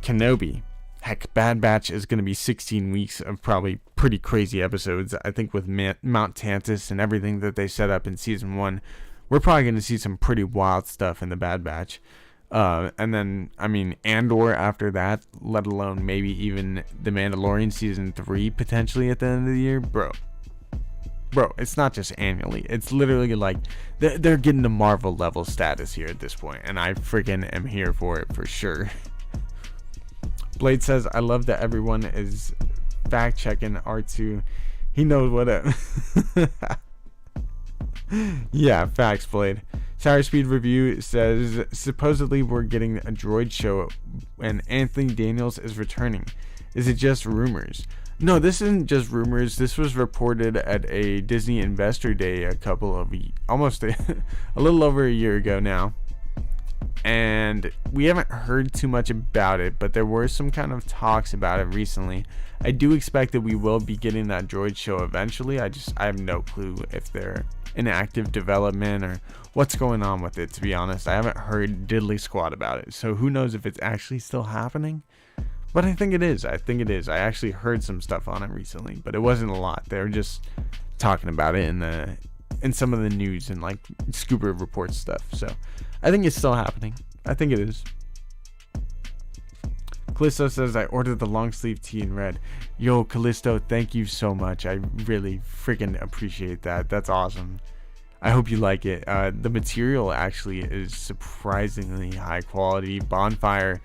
Kenobi. Heck, Bad Batch is going to be 16 weeks of probably pretty crazy episodes. I think with Mount Tantus and everything that they set up in Season 1. We're probably going to see some pretty wild stuff in the Bad Batch. And then, I mean, Andor after that, let alone maybe even The Mandalorian Season 3 potentially at the end of the year. Bro, it's not just annually. It's literally like they're getting to Marvel level status here at this point. And I freaking am here for it for sure. Blade says, I love that everyone is fact checking R2. He knows what up. Yeah, facts, Blade. Sour Speed Review says, supposedly we're getting a droid show and Anthony Daniels is returning. Is it just rumors? No, this isn't just rumors. This was reported at a Disney Investor Day a little over a year ago now. And we haven't heard too much about it, but there were some kind of talks about it recently. I do expect that we will be getting that droid show eventually. I have no clue if they're in active development or what's going on with it, to be honest. I haven't heard diddly squat about it, so who knows if it's actually still happening. But I think it is. I I actually heard some stuff on it recently, but it wasn't a lot. They were just talking about it in some of the news and like Scooper Report stuff. So I think it's still happening. I think it is. Callisto says, I ordered the long sleeve tee in red. Yo, Callisto, thank you so much. I really freaking appreciate that. That's awesome. I hope you like it. The material actually is surprisingly high quality. Bonfire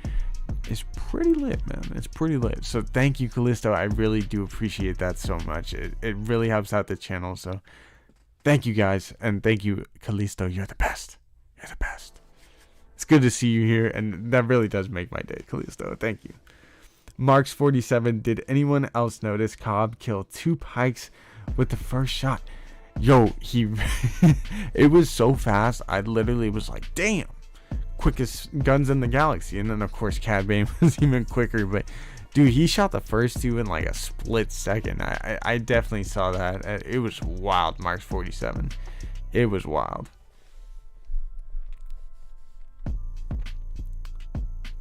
is pretty lit, man. It's pretty lit. So thank you, Callisto. I really do appreciate that so much. It really helps out the channel. So thank you guys. And thank you, Callisto. You're the best. You're the best. It's good to see you here, and that really does make my day, Callisto. Thank you. Marks47, did anyone else notice Cobb kill 2 pikes with the first shot? Yo, it was so fast, I literally was like, damn, quickest guns in the galaxy. And then, of course, Cad Bane was even quicker, but Dude, he shot the first two in like a split second. I definitely saw that. It was wild, Mark 47. It was wild.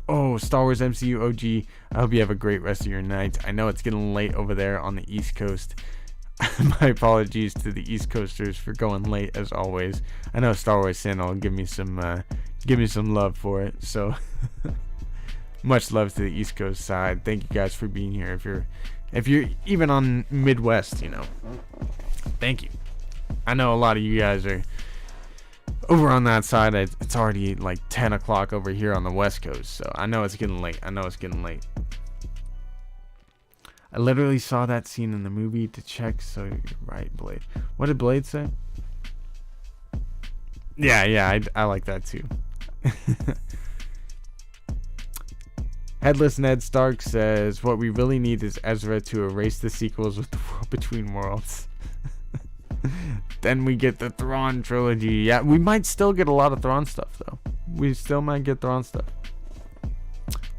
Oh, Star Wars MCU OG. I hope you have a great rest of your night. I know it's getting late over there on the East Coast. My apologies to the East Coasters for going late as always. I know Star Wars Santa will give me some love for it. So much love to the East Coast side. Thank you guys for being here. If you're even on Midwest, you know, thank you. I know a lot of you guys are over on that side. It's already like 10 o'clock over here on the West Coast, so I know it's getting late. I literally saw that scene in the movie to check, so you're right, Blade. What did Blade say? Yeah, I like that too. Headless Ned Stark says, what we really need is Ezra to erase the sequels with the War Between Worlds. Then we get the Thrawn trilogy. Yeah, we might still get a lot of Thrawn stuff, though. We still might get Thrawn stuff.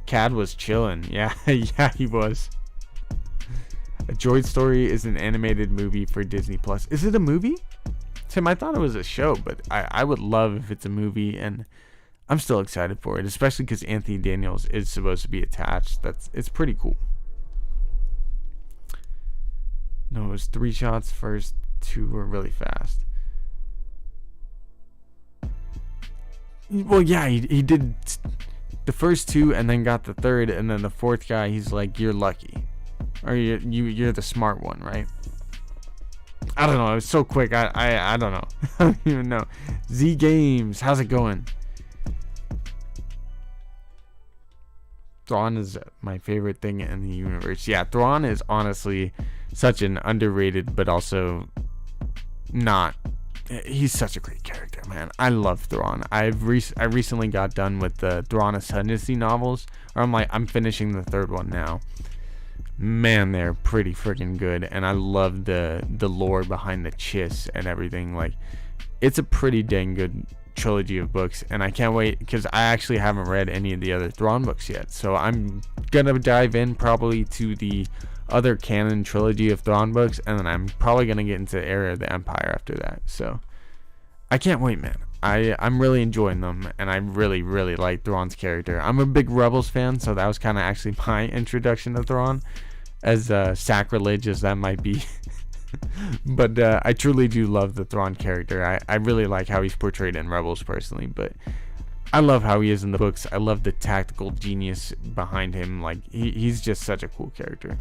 Cad was chilling. Yeah, yeah, he was. A Droid Story is an animated movie for Disney Plus. Is it a movie? Tim, I thought it was a show, but I would love if it's a movie, and I'm still excited for it, especially because Anthony Daniels is supposed to be attached. It's pretty cool. No, it was 3 shots first. 2 were really fast. Well, yeah, he did the first 2 and then got the third, and then the fourth guy, he's like, you're lucky. Or you're the smart one, right? I don't know. It was so quick. I don't know. I don't even know. Z Games, how's it going? Thrawn is my favorite thing in the universe. Yeah, Thrawn is honestly such an underrated, but also not. He's such a great character, man. I love Thrawn. I recently got done with the Thrawn Ascendancy novels, or I'm finishing the 3rd one now. Man, they're pretty freaking good, and I love the lore behind the Chiss and everything. Like, it's a pretty dang good trilogy of books, and I can't wait because I actually haven't read any of the other Thrawn books yet, so I'm gonna dive in probably to the other canon trilogy of Thrawn books, and then I'm probably gonna get into Era of the Empire after that. So I can't wait, man. I'm really enjoying them, and I really like Thrawn's character. I'm a big Rebels fan, so that was kind of actually my introduction to Thrawn, as sacrilege as that might be. But I truly do love the Thrawn character. I really like how he's portrayed in Rebels personally, but I love how he is in the books. I love the tactical genius behind him. Like, he's just such a cool character.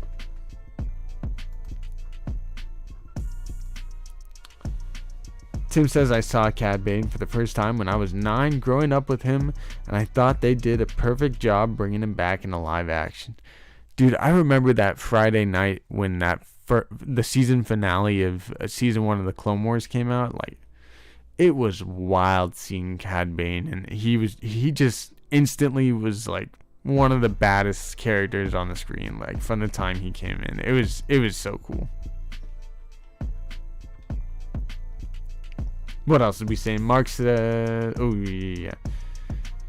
Tim says, I saw Cad Bane for the first time when I was 9 growing up with him, and I thought they did a perfect job bringing him back into live action. Dude, I remember that Friday night when the season finale of season 1 of the Clone Wars came out. Like, it was wild seeing Cad Bane, and he just instantly was like one of the baddest characters on the screen, like, from the time he came in. It was so cool. What else did we say? Mark said, oh yeah,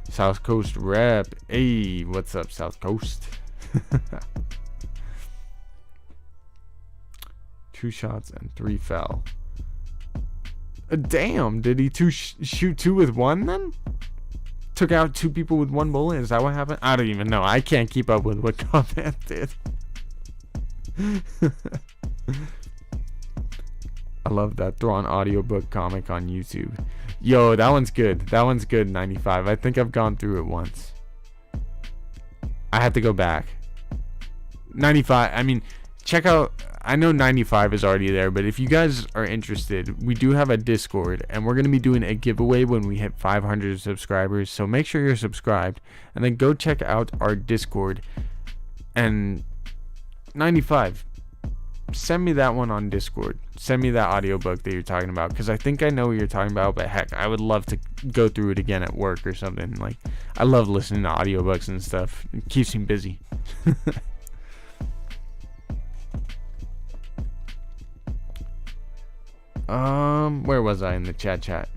South Coast rep. Hey, what's up, South Coast? 2 shots and 3 fell. Damn, did he shoot 2 with 1 then? Took out 2 people with 1 bullet? Is that what happened? I don't even know. I can't keep up with what Combat did. I love that Thrawn audiobook comic on YouTube. Yo, that one's good. That one's good, 95. I think I've gone through it once. I have to go back. 95, I mean, check out, I know 95 is already there, but if you guys are interested, we do have a Discord, and we're going to be doing a giveaway when we hit 500 subscribers, so make sure you're subscribed, and then go check out our Discord. And 95, send me that one on Discord. Send me that audiobook that you're talking about, because I think I know what you're talking about, but heck, I would love to go through it again at work or something. Like, I love listening to audiobooks and stuff. It keeps me busy. Where was I in the chat?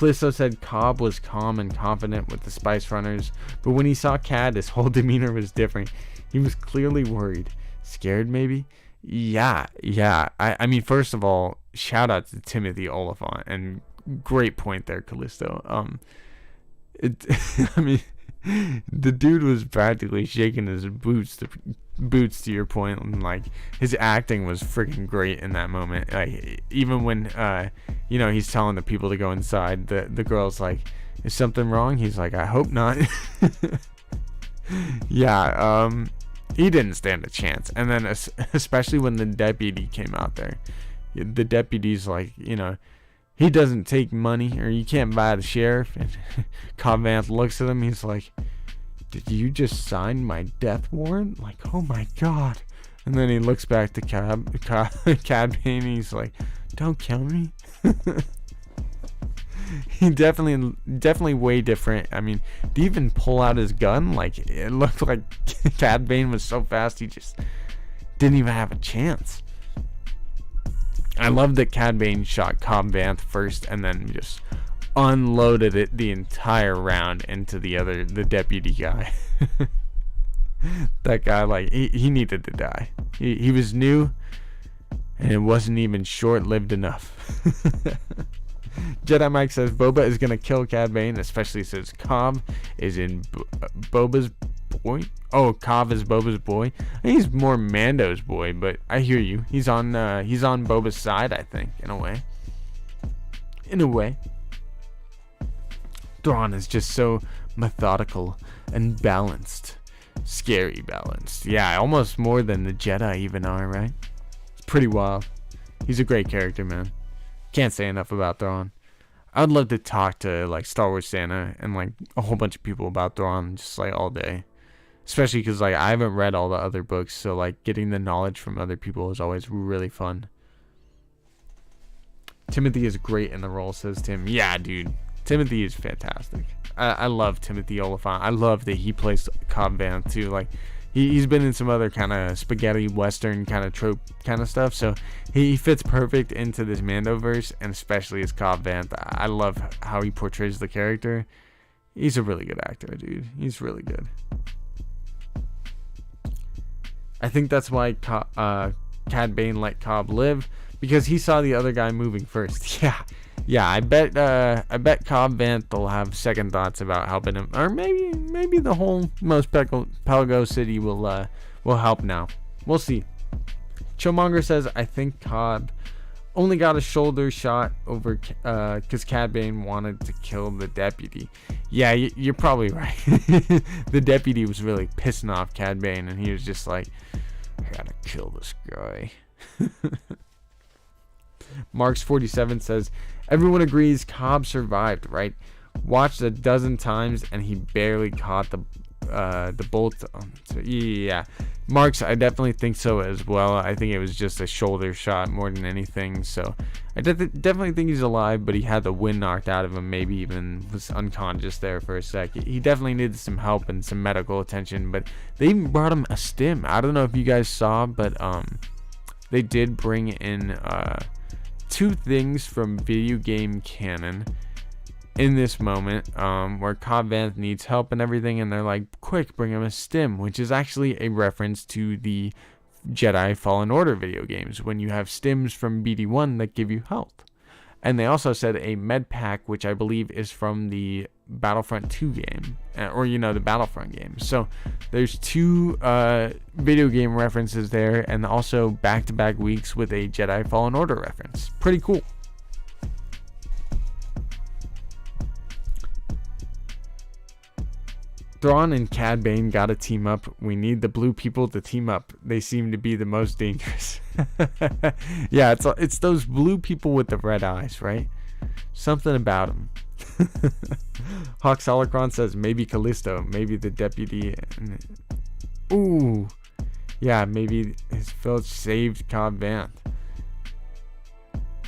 Callisto said Cobb was calm and confident with the Spice Runners, but when he saw Cad, his whole demeanor was different. He was clearly worried. Scared, maybe? Yeah. I mean, first of all, shout out to Timothy Oliphant, and great point there, Callisto. I mean, the dude was practically shaking his boots to your point, and like his acting was freaking great in that moment. Like even when he's telling the people to go inside, the girl's like, is something wrong? He's like, I hope not. Yeah, he didn't stand a chance. And then especially when the deputy came out there, the deputy's like, he doesn't take money, or you can't buy the sheriff. And Cobb Vanth looks at him. He's like, did you just sign my death warrant? Like, oh my god. And then he looks back to Cad Bane. He's like, don't kill me. He definitely way different. I mean, to even pull out his gun, like, it looked like Cad Bane was so fast he just didn't even have a chance. I love that Cad Bane shot Cobb Vanth first and then just unloaded it the entire round into the deputy guy. That guy, like, he needed to die. He was new, and it wasn't even short-lived enough. Jedi Mike says Boba is gonna kill Cad Bane, especially since Cobb is in Boba's boy. Oh, Cobb is Boba's boy. I think he's more Mando's boy, but I hear you. He's on Boba's side, I think, in a way. Thrawn is just so methodical and balanced. Scary balanced. Yeah, almost more than the Jedi even are, right? It's pretty wild. He's a great character, man. Can't say enough about Thrawn. I'd love to talk to like Star Wars Santa and like a whole bunch of people about Thrawn just like all day. Especially because like I haven't read all the other books, so like getting the knowledge from other people is always really fun. Timothy is great in the role, says Tim. Yeah, dude. Timothy is fantastic. I love Timothy Oliphant. I love that he plays Cobb Vanth too. Like he's been in some other kind of spaghetti western kind of trope kind of stuff, so he fits perfect into this Mandoverse, and especially as Cobb Vanth. I love how he portrays the character. He's a really good actor, dude. He's really good. I think that's why Cad Bane let Cobb live, because he saw the other guy moving first. Yeah. I bet Cobb Vanth will have second thoughts about helping him, or maybe the whole Mos Pelgo city will help now. We'll see. Chillmonger says, I think Cobb only got a shoulder shot over because Cad Bane wanted to kill the deputy. Yeah, you're probably right. The deputy was really pissing off Cad Bane, and he was just like, I gotta kill this guy. Marks47 says, everyone agrees Cobb survived, right? Watched a dozen times and he barely caught the bolt. So yeah, Marks, I definitely think so as well. I think it was just a shoulder shot more than anything. So I definitely think he's alive, but he had the wind knocked out of him. Maybe even was unconscious there for a sec. He definitely needed some help and some medical attention. But they even brought him a stim. I don't know if you guys saw, but they did bring in two things from video game canon in this moment, where Cobb Vanth needs help and everything, and they're like, quick, bring him a stim, which is actually a reference to the Jedi Fallen Order video games, when you have stims from BD1 that give you health. And they also said a med pack, which I believe is from the Battlefront 2 game, or the Battlefront game. So there's two video game references there, and also back-to-back weeks with a Jedi Fallen Order reference. Pretty cool. Thrawn and Cad Bane gotta team up. We need the blue people to team up. They seem to be the most dangerous. Yeah, it's those blue people with the red eyes, right? Something about them. Hawk Salarkron says maybe Callisto, maybe the deputy. Ooh, yeah, maybe his filch saved Cobb Vanth.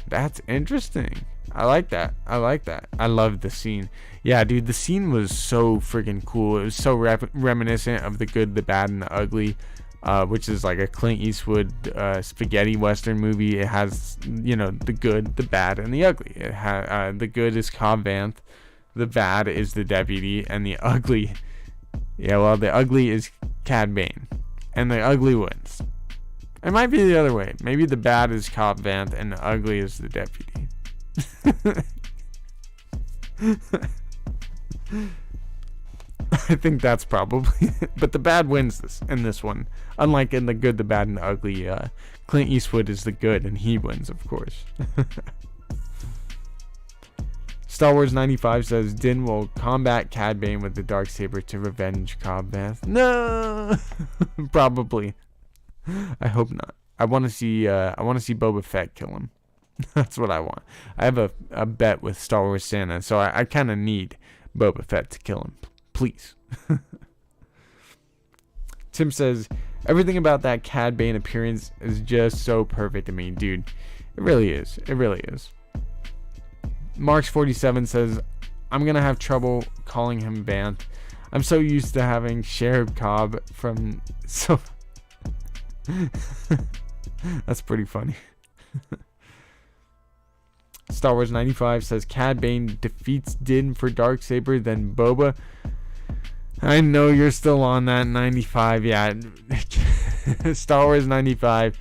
That's interesting. I like that. I love the scene. Yeah, dude, the scene was so freaking cool. It was so reminiscent of the good, the bad, and the ugly. which is like a Clint Eastwood spaghetti western movie. It has, the good, the bad, and the ugly. The good is Cobb Vanth, the bad is the deputy, and the ugly, the ugly is Cad Bane, and the ugly wins. It might be the other way. Maybe the bad is Cobb Vanth, and the ugly is the deputy. I think that's probably it. But the bad wins in this one. Unlike in the good, the bad, and the ugly, Clint Eastwood is the good, and he wins, of course. Star Wars 95 says Din will combat Cad Bane with the darksaber to revenge Cobb Vanth. No, probably. I hope not. I want to see Boba Fett kill him. That's what I want. I have a bet with Star Wars Santa, so I kind of need Boba Fett to kill him. Please. Tim says, everything about that Cad Bane appearance is just so perfect to me, dude. It really is. It really is. Marks47 says, I'm going to have trouble calling him Vanth. I'm so used to having Sheriff Cobb from... So... That's pretty funny. Star Wars 95 says, Cad Bane defeats Din for darksaber, then Boba... I know you're still on that 95. Yeah. Star Wars 95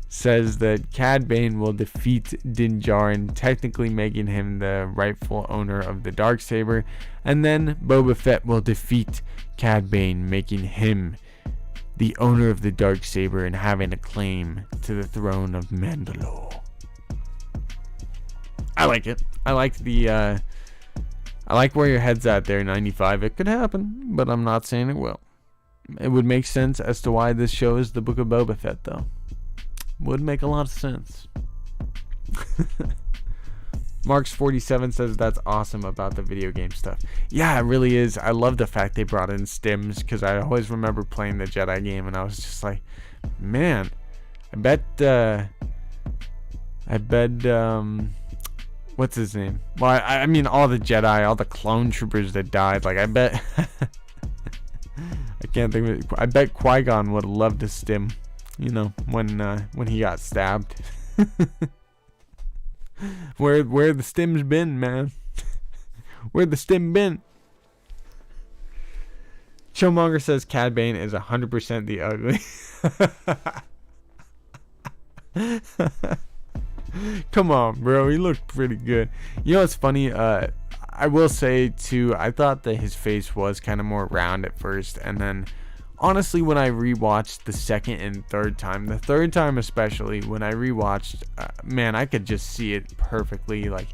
says that Cad Bane will defeat Din Djarin, technically making him the rightful owner of the darksaber, and then Boba Fett will defeat Cad Bane, making him the owner of the darksaber and having a claim to the throne of Mandalore. I like it. I like the I like where your head's at there, 95. It could happen, but I'm not saying it will. It would make sense as to why this show is the Book of Boba Fett, though. Would make a lot of sense. Marks47 says that's awesome about the video game stuff. Yeah, it really is. I love the fact they brought in stims, because I always remember playing the Jedi game, and I was just like, man, I bet, what's his name? Well, I mean, all the Jedi, all the clone troopers that died. Like, I bet... I can't think of it. I bet Qui-Gon would have loved to stim, when he got stabbed. Where the stims been, man? Where the stim been? Chillmonger says Cad Bane is 100% the ugly. Come on, bro. He looked pretty good. You know what's funny? I will say, too, I thought that his face was kind of more round at first. And then, honestly, when I rewatched the second and third time, the third time especially, when I rewatched, man, I could just see it perfectly. Like,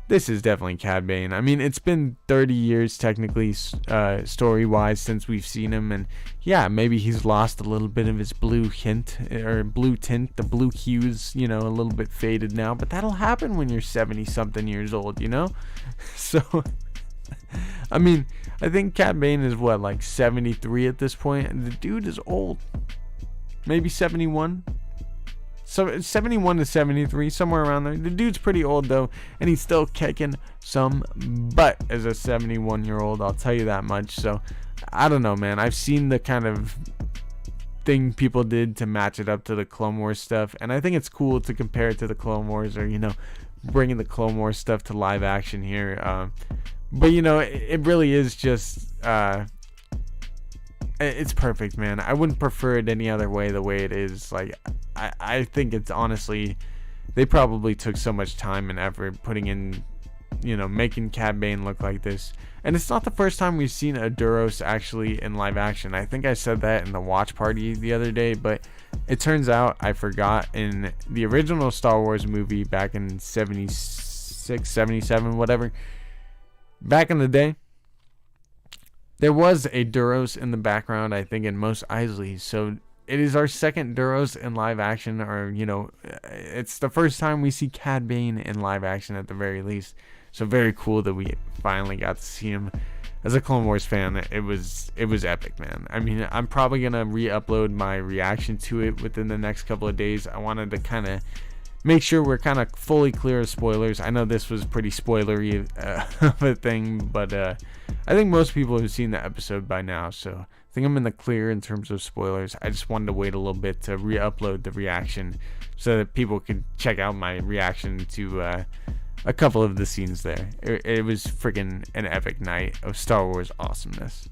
this is definitely Cad Bane. I mean, it's been 30 years, technically, story-wise, since we've seen him. And, yeah, maybe he's lost a little bit of his blue tint. The blue hues, a little bit faded now. But that'll happen when you're 70-something years old, So, I mean, I think Cad Bane is, like 73 at this point. And the dude is old. Maybe 71. So 71 to 73, somewhere around there. The dude's pretty old, though, and he's still kicking some butt as a 71-year-old. I'll tell you that much. So, I don't know, man. I've seen the kind of thing people did to match it up to the Clone Wars stuff, and I think it's cool to compare it to the Clone Wars, or, bringing the Clone Wars stuff to live action here. But, it really is just... it's perfect, man. I wouldn't prefer it any other way, the way it is. Like, I think it's honestly, they probably took so much time and effort putting in, making Cad Bane look like this. And it's not the first time we've seen a Duros actually in live action. I think I said that in the watch party the other day, but it turns out I forgot, in the original Star Wars movie back in 76, 77, whatever, back in the day, there was a Duros in the background, I think, in Mos Eisley. So it is our second Duros in live action, or, it's the first time we see Cad Bane in live action at the very least. So very cool that we finally got to see him. As a Clone Wars fan, it was epic, man. I mean, I'm probably going to re-upload my reaction to it within the next couple of days. I wanted to kind of make sure we're kind of fully clear of spoilers. I know this was pretty spoilery of a thing, but I think most people have seen the episode by now, so I think I'm in the clear in terms of spoilers. I just wanted to wait a little bit to re-upload the reaction so that people could check out my reaction to a couple of the scenes there. It was freaking an epic night of Star Wars awesomeness.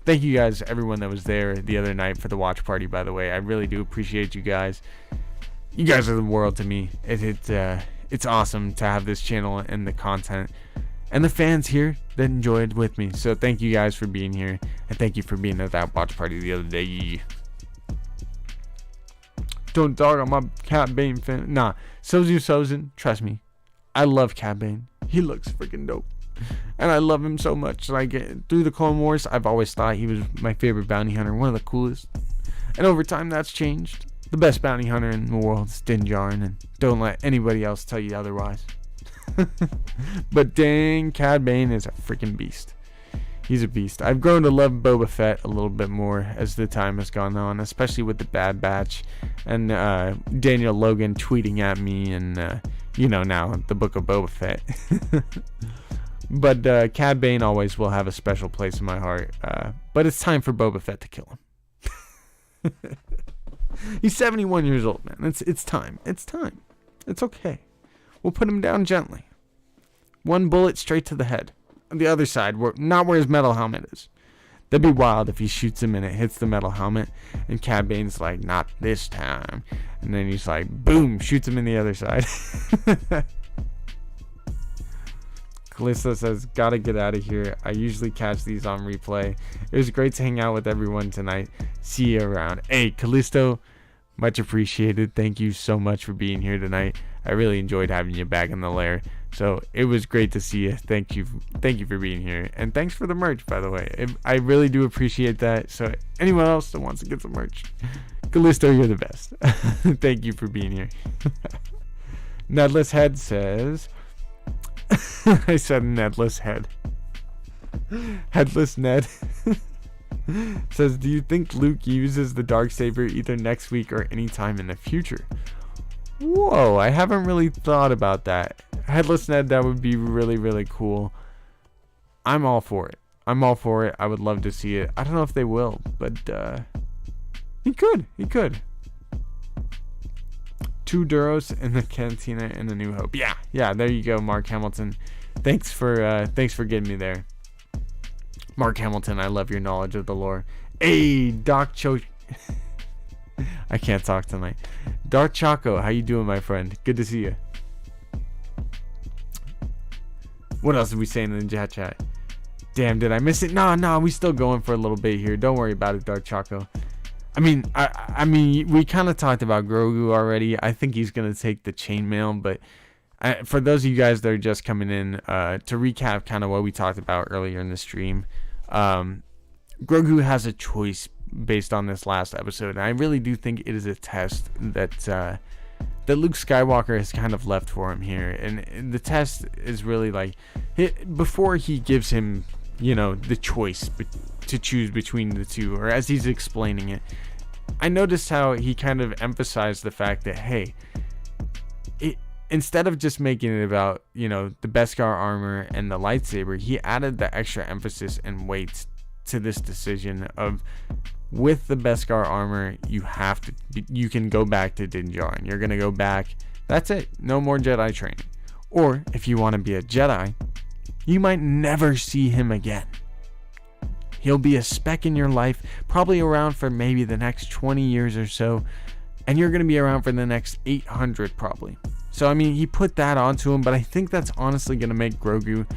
Thank you guys, everyone that was there the other night for the watch party, by the way. I really do appreciate you guys. You guys are the world to me. It's awesome to have this channel and the content and the fans here that enjoyed with me. So thank you guys for being here, and thank you for being at that watch party the other day. Don't dog on my Cad Bane fan. Nah, Sozin, trust me. I love Cad Bane. He looks freaking dope. And I love him so much. Like, through the Clone Wars, I've always thought he was my favorite bounty hunter, one of the coolest. And over time, that's changed. The best bounty hunter in the world is Din Djarin, and don't let anybody else tell you otherwise. But dang, Cad Bane is a freaking beast. He's a beast. I've grown to love Boba Fett a little bit more as the time has gone on, especially with the Bad Batch and Daniel Logan tweeting at me, and now the Book of Boba Fett. But Cad Bane always will have a special place in my heart. But it's time for Boba Fett to kill him. He's 71 years old, man. It's time. It's time. It's okay. We'll put him down gently. One bullet straight to the head. On the other side, not where his metal helmet is. That'd be wild if he shoots him and it hits the metal helmet, and Cad Bane's like, not this time. And then he's like, boom, shoots him in the other side. Callisto says, gotta get out of here. I usually catch these on replay. It was great to hang out with everyone tonight. See you around. Hey, Callisto, much appreciated. Thank you so much for being here tonight. I really enjoyed having you back in the lair. So it was great to see you. Thank you for being here. And thanks for the merch, by the way. I really do appreciate that. So anyone else that wants to get some merch, Callisto, you're the best. Thank you for being here. Nedless Head says... I said Nedless Head. Headless Ned says, do you think Luke uses the Darksaber either next week or anytime in the future? Whoa, I haven't really thought about that. Headless Ned, that would be really, really cool. I'm all for it. I would love to see it. I don't know if they will, but he could. 2 Duros in the Cantina in A New Hope. Yeah, there you go, Mark Hamilton. Thanks for getting me there. Mark Hamilton, I love your knowledge of the lore. Hey, Doc Cho... I can't talk tonight. Dark Choco, how you doing, my friend? Good to see you. What else are we saying in the chat? Damn, did I miss it? No, we still going for a little bit here. Don't worry about it, Dark Choco. I mean, we kind of talked about Grogu already. I think he's going to take the chainmail, but for those of you guys that are just coming in, to recap kind of what we talked about earlier in the stream, Grogu has a choice based on this last episode, and I really do think it is a test that Luke Skywalker has kind of left for him here, and the test is really like, before he gives him, the choice to choose between the two, or as he's explaining it, I noticed how he kind of emphasized the fact that, hey, instead of just making it about, the Beskar armor and the lightsaber, he added the extra emphasis and weight to this decision of, with the Beskar armor, you can go back to Din Djarin. You're going to go back. That's it. No more Jedi training. Or if you want to be a Jedi, you might never see him again. He'll be a speck in your life, probably around for maybe the next 20 years or so, and you're going to be around for the next 800 probably. So, I mean, he put that onto him, but I think that's honestly going to make Grogu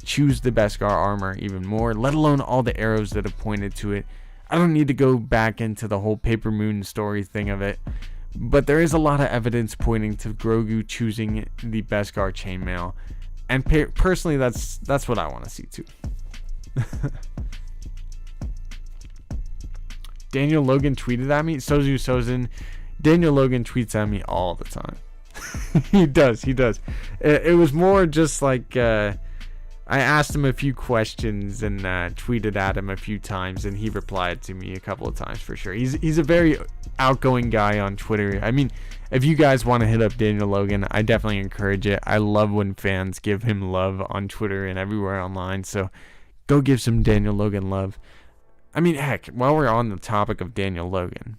choose the Beskar armor even more, let alone all the arrows that have pointed to it. I don't need to go back into the whole Paper Moon story thing of it, but there is a lot of evidence pointing to Grogu choosing the Beskar chainmail, and personally, that's what I want to see too. Daniel Logan tweeted at me. Sozin. Daniel Logan tweets at me all the time. He does. It was more just like I asked him a few questions and tweeted at him a few times, and he replied to me a couple of times for sure. He's a very outgoing guy on Twitter. I mean, if you guys want to hit up Daniel Logan, I definitely encourage it. I love when fans give him love on Twitter and everywhere online, so go give some Daniel Logan love. I mean, heck, while we're on the topic of Daniel Logan,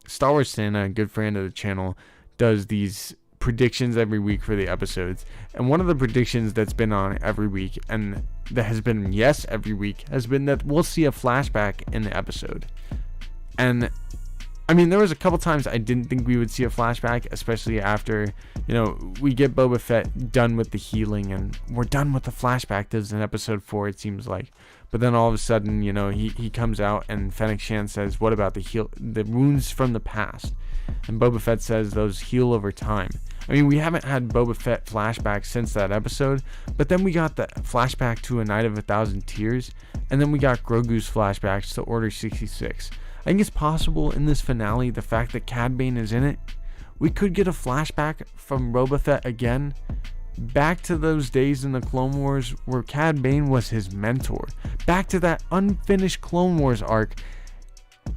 Star Wars Santa, a good friend of the channel, does these predictions every week for the episodes, and one of the predictions that's been on every week, and that has been yes every week, has been that we'll see a flashback in the episode. And I mean, there was a couple times I didn't think we would see a flashback, especially after, you know, we get Boba Fett done with the healing and we're done with the flashback. There's in episode 4, it seems like. But then all of a sudden, you know, he comes out and Fennec Shand says, what about the wounds from the past? And Boba Fett says those heal over time. I mean, we haven't had Boba Fett flashbacks since that episode, but then we got the flashback to A Night of 1,000 Tears, and then we got Grogu's flashbacks to Order 66. I think it's possible in this finale, the fact that Cad Bane is in it, we could get a flashback from Boba Fett again, back to those days in the Clone Wars where Cad Bane was his mentor, back to that unfinished Clone Wars arc.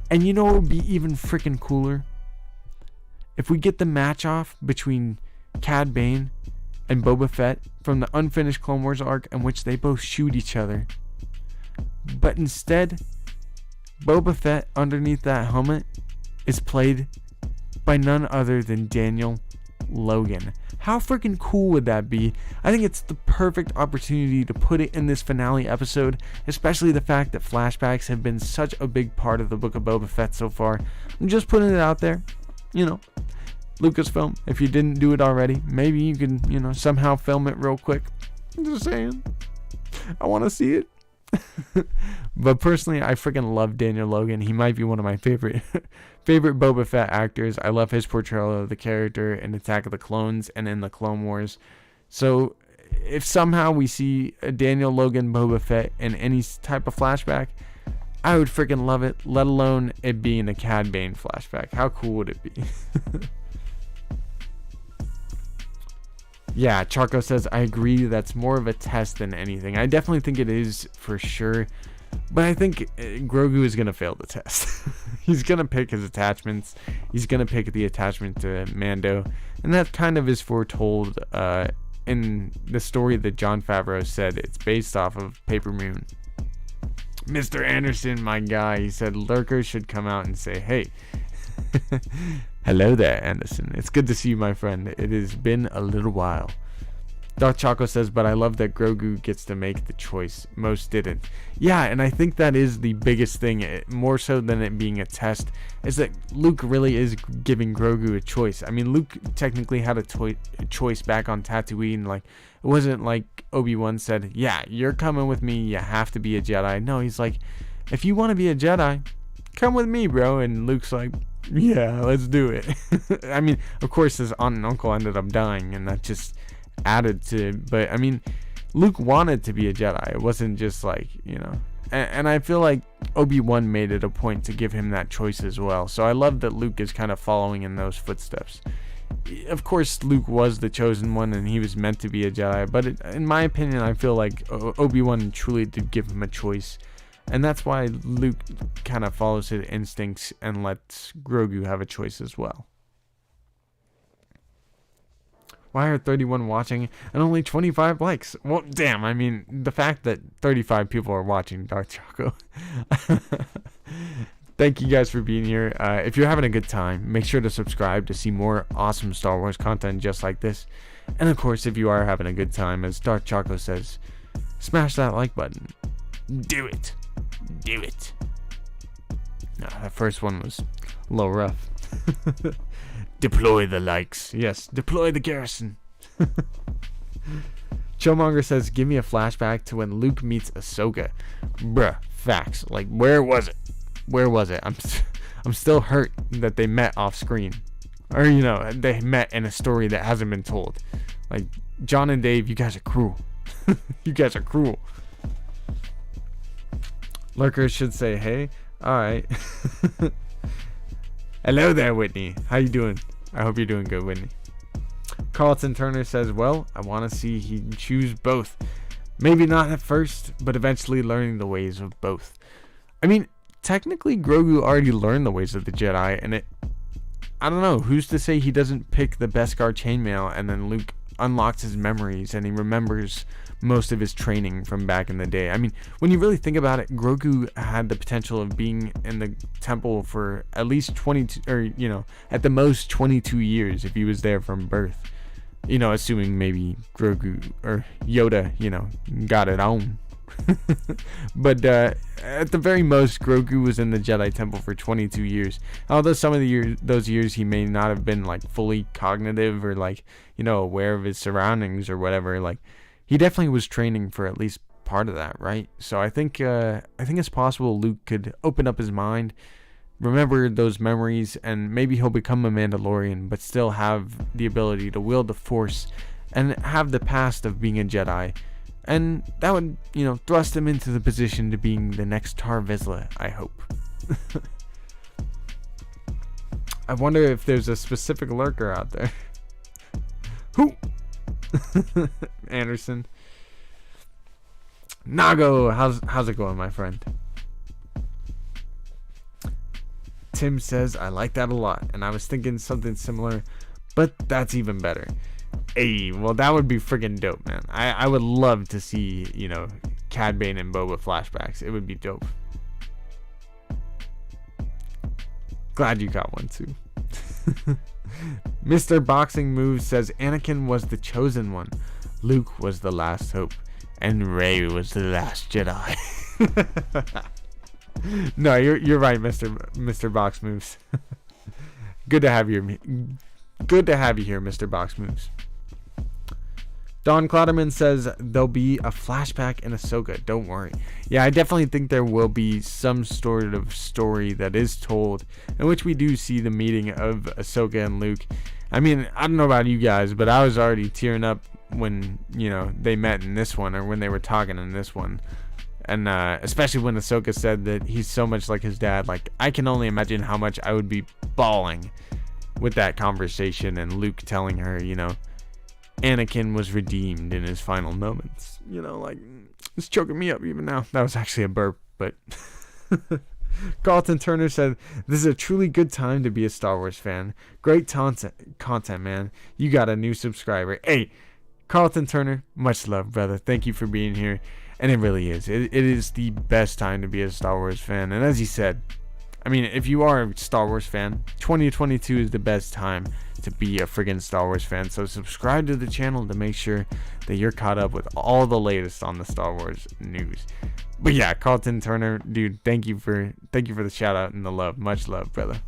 And you know what would be even freaking cooler? If we get the match off between Cad Bane and Boba Fett from the unfinished Clone Wars arc in which they both shoot each other, but instead Boba Fett underneath that helmet is played by none other than Daniel Logan. How freaking cool would that be? I think it's the perfect opportunity to put it in this finale episode, especially the fact that flashbacks have been such a big part of the Book of Boba Fett so far. I'm just putting it out there. You know, Lucasfilm, if you didn't do it already, maybe you can, you know, somehow film it real quick. I'm just saying. I want to see it. But personally, I freaking love Daniel Logan. He might be one of my favorite Boba Fett actors. I love his portrayal of the character in Attack of the Clones and in the Clone Wars. So if somehow we see a Daniel Logan Boba Fett in any type of flashback, I would freaking love it, let alone it being a Cad Bane flashback. How cool would it be? Yeah, Charco says, I agree, that's more of a test than anything. I definitely think it is for sure, but I think Grogu is going to fail the test. He's going to pick his attachments. He's going to pick the attachment to Mando, and that kind of is foretold in the story that Jon Favreau said. It's based off of Paper Moon. Mr. Anderson, my guy, he said lurkers should come out and say, hey. Hello there, Anderson. It's good to see you, my friend. It has been a little while. Dark Choco says, but I love that Grogu gets to make the choice. Most didn't. Yeah, and I think that is the biggest thing, more so than it being a test, is that Luke really is giving Grogu a choice. I mean, Luke technically had a choice back on Tatooine. Like, it wasn't like Obi-Wan said, yeah, you're coming with me, you have to be a Jedi. No, he's like, if you want to be a Jedi, come with me, bro. And Luke's like, yeah, let's do it. I mean, of course his aunt and uncle ended up dying, and that just added to, but I mean, Luke wanted to be a Jedi. It wasn't just like, you know, and I feel like Obi-Wan made it a point to give him that choice as well. So I love that Luke is kind of following in those footsteps. Of course, Luke was the chosen one and he was meant to be a Jedi, but in my opinion, I feel like Obi-Wan truly did give him a choice. And that's why Luke kind of follows his instincts and lets Grogu have a choice as well. Why are 31 watching and only 25 likes? Well, damn, I mean, the fact that 35 people are watching Dark Choco. Thank you guys for being here. If you're having a good time, make sure to subscribe to see more awesome Star Wars content just like this. And of course, if you are having a good time, as Dark Choco says, smash that like button. Do it. Do it. No, that first one was a little rough. Deploy the likes. Yes, deploy the garrison. Chillmonger says, give me a flashback to when Luke meets Ahsoka. Bruh, facts. Like, where was it? Where was it? I'm still hurt that they met off screen. Or, you know, they met in a story that hasn't been told. Like, John and Dave, you guys are cruel. You guys are cruel. Lurkers should say, hey. Alright. Hello there, Whitney. How you doing? I hope you're doing good, Whitney. Carlton Turner says, well, I want to see he choose both. Maybe not at first, but eventually learning the ways of both. I mean, technically Grogu already learned the ways of the Jedi, and I don't know, who's to say he doesn't pick the Beskar chainmail and then Luke unlocks his memories and he remembers most of his training from back in the day. I mean, when you really think about it, Grogu had the potential of being in the temple for at least 22, or, you know, at the most 22 years if he was there from birth. You know, assuming maybe Grogu or Yoda, you know, got it on. But at the very most, Grogu was in the Jedi Temple for 22 years. Although some of those years he may not have been like fully cognitive or like, you know, aware of his surroundings or whatever. Like, he definitely was training for at least part of that, right? So I think it's possible Luke could open up his mind, remember those memories, and maybe he'll become a Mandalorian, but still have the ability to wield the Force and have the past of being a Jedi. And that would, you know, thrust him into the position to being the next Tar Vizsla, I hope. I wonder if there's a specific lurker out there. Who? Anderson. Nago, how's it going, my friend? Tim says, I like that a lot, and I was thinking something similar, but that's even better. Hey, well, that would be friggin' dope, man. I would love to see, you know, Cad Bane and Boba flashbacks. It would be dope. Glad you got one, too. Mr. Boxing Moves says, Anakin was the chosen one. Luke was the last hope. And Rey was the last Jedi. No, you're right, Mr. Box Moves. Good to have you here, Mr. Box Moves. Don Clouderman says there'll be a flashback in Ahsoka. Don't worry. Yeah, I definitely think there will be some sort of story that is told in which we do see the meeting of Ahsoka and Luke. I mean, I don't know about you guys, but I was already tearing up when, you know, they met in this one, or when they were talking in this one. And especially when Ahsoka said that he's so much like his dad. Like, I can only imagine how much I would be bawling with that conversation, and Luke telling her, you know, Anakin was redeemed in his final moments. You know, like, it's choking me up even now. That was actually a burp, but... Carlton Turner said, this is a truly good time to be a Star Wars fan. Great content, man. You got a new subscriber. Hey, Carlton Turner, much love, brother. Thank you for being here. And it really is. It is the best time to be a Star Wars fan. And as he said, I mean, if you are a Star Wars fan, 2022 is the best time to be a friggin' Star Wars fan. So subscribe to the channel to make sure that you're caught up with all the latest on the Star Wars news. But yeah, Carlton Turner, dude, thank you for the shout out and the love. Much love, brother.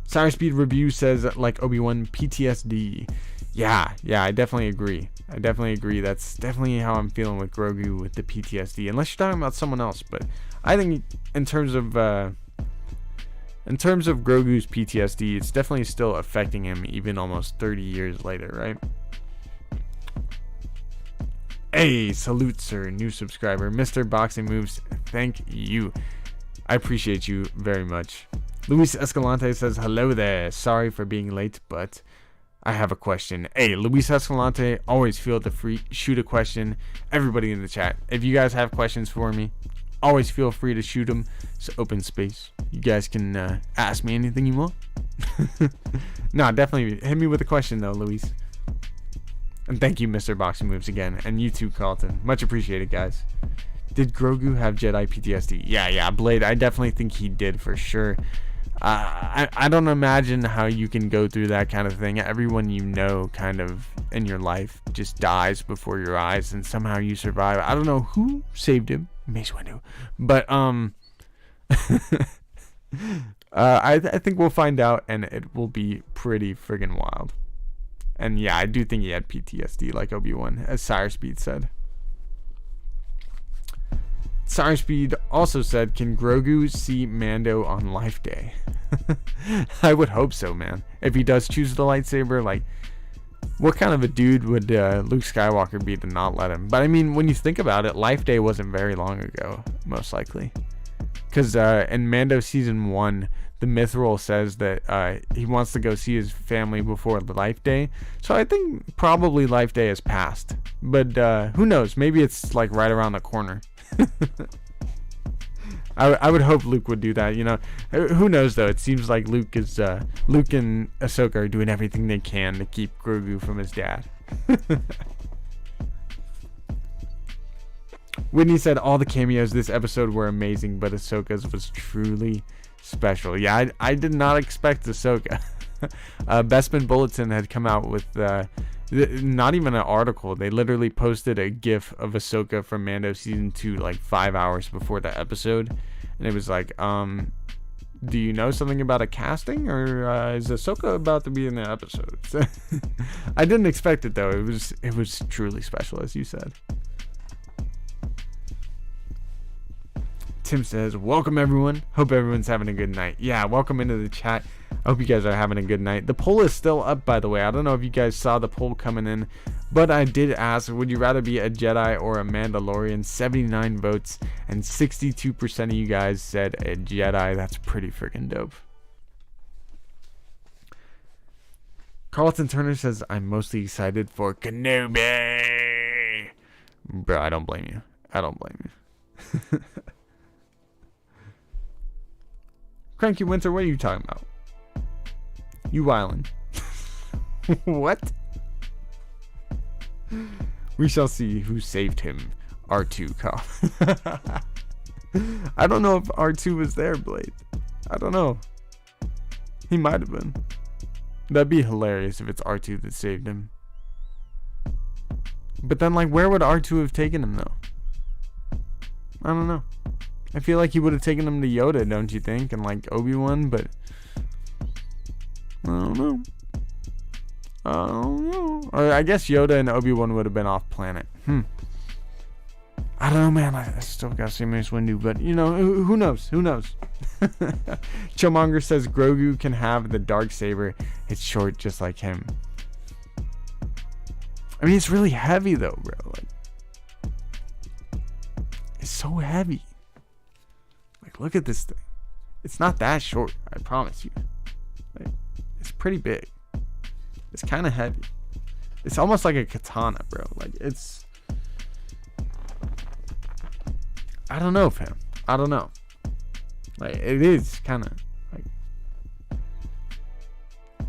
Cyrus Speed Review says, like Obi-Wan, PTSD. Yeah, I definitely agree. That's definitely how I'm feeling with Grogu with the PTSD. Unless you're talking about someone else, but I think in terms of Grogu's PTSD, it's definitely still affecting him even almost 30 years later, right? Hey, salute, sir, new subscriber, Mr. Boxing Moves. Thank you. I appreciate you very much. Luis Escalante says, hello there. Sorry for being late, but I have a question. Hey, Luis Escalante, always feel free shoot a question. Everybody in the chat, if you guys have questions for me, always feel free to shoot them. It's open space. You guys can ask me anything you want. No, definitely hit me with a question though, Luis. And thank you, Mr. Boxing Moves, again. And you too, Carlton. Much appreciated, guys. Did Grogu have Jedi PTSD? Yeah, Blade. I definitely think he did for sure. I don't imagine how you can go through that kind of thing. Everyone you know kind of in your life just dies before your eyes and somehow you survive. I don't know who saved him. Mace Windu. But I think we'll find out, and it will be pretty friggin' wild. And yeah, I do think he had PTSD like Obi-Wan, as Cyrus Speed said. Cyrus Speed also said, can Grogu see Mando on Life Day? I would hope so, man. If he does choose the lightsaber, like, what kind of a dude would Luke Skywalker be to not let him? But I mean, when you think about it, Life Day wasn't very long ago, most likely. Because in Mando season 1, the Mithril says that he wants to go see his family before Life Day. So I think probably Life Day has passed. But who knows? Maybe it's like right around the corner. I would hope Luke would do that, you know. Who knows though? It seems like Luke and Ahsoka are doing everything they can to keep Grogu from his dad. Whitney said all the cameos this episode were amazing, but Ahsoka's was truly special. Yeah, I did not expect Ahsoka. Bestman Bulletin had come out with not even an article. They literally posted a GIF of Ahsoka from Mando season 2 like 5 hours before the episode, and it was like, do you know something about a casting, or is Ahsoka about to be in the episode? So, I didn't expect it though. It was truly special, as you said. Tim says, welcome everyone. Hope everyone's having a good night. Yeah, welcome into the chat. I hope you guys are having a good night. The poll is still up, by the way. I don't know if you guys saw the poll coming in, but I did ask, would you rather be a Jedi or a Mandalorian? 79 votes, and 62% of you guys said a Jedi. That's pretty freaking dope. Carlton Turner says, I'm mostly excited for Kenobi. Bro, I don't blame you. I don't blame you. Cranky Winter, what are you talking about? You wildin'. What? We shall see who saved him. R2 cop. I don't know if R2 was there, Blade. I don't know. He might have been. That'd be hilarious if it's R2 that saved him. But then, like, where would R2 have taken him, though? I don't know. I feel like he would have taken him to Yoda, don't you think? And like Obi-Wan, but I don't know. Or I guess Yoda and Obi-Wan would have been off planet. I don't know, man. I still got to see Mace Windu, but you know, who knows? Who knows? Chomonger says Grogu can have the dark saber. It's short, just like him. I mean, it's really heavy though, bro. Like, it's so heavy. Like, look at this thing. It's not that short, I promise you. Like, it's pretty big. It's kind of heavy. It's almost like a katana, bro. Like, it's... I don't know, fam. I don't know. Like, it is kind of like...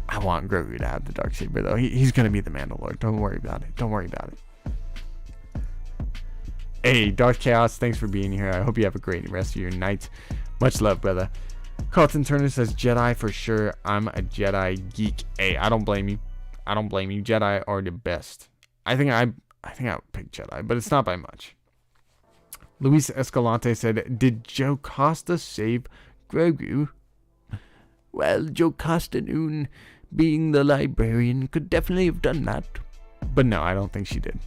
I want Grogu to have the darksaber, though. He's going to be the Mandalorian. Don't worry about it. Don't worry about it. Hey, Darth Chaos, thanks for being here. I hope you have a great rest of your night. Much love, brother. Carlton Turner says Jedi for sure. I'm a Jedi geek. Hey, I don't blame you. I don't blame you. Jedi are the best. I think I would pick Jedi, but it's not by much. Luis Escalante said, did Joe Costa save Grogu? Well, Joe Costa Noon, being the librarian, could definitely have done that. But no, I don't think she did.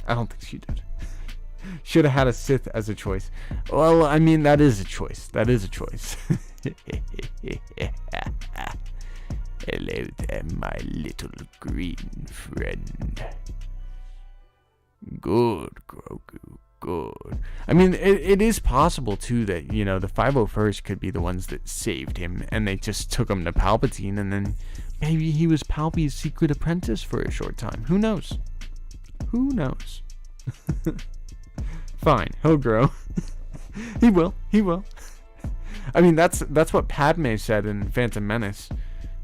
I don't think she did. Should have had a Sith as a choice. Well, I mean, that is a choice. That is a choice. Hello there, my little green friend. Good, Grogu, good. I mean, it is possible, too, that, you know, the 501st could be the ones that saved him, and they just took him to Palpatine, and then maybe he was Palpy's secret apprentice for a short time. Who knows? Who knows? Fine, he'll grow. He will. He will. I mean, that's what Padme said in Phantom Menace.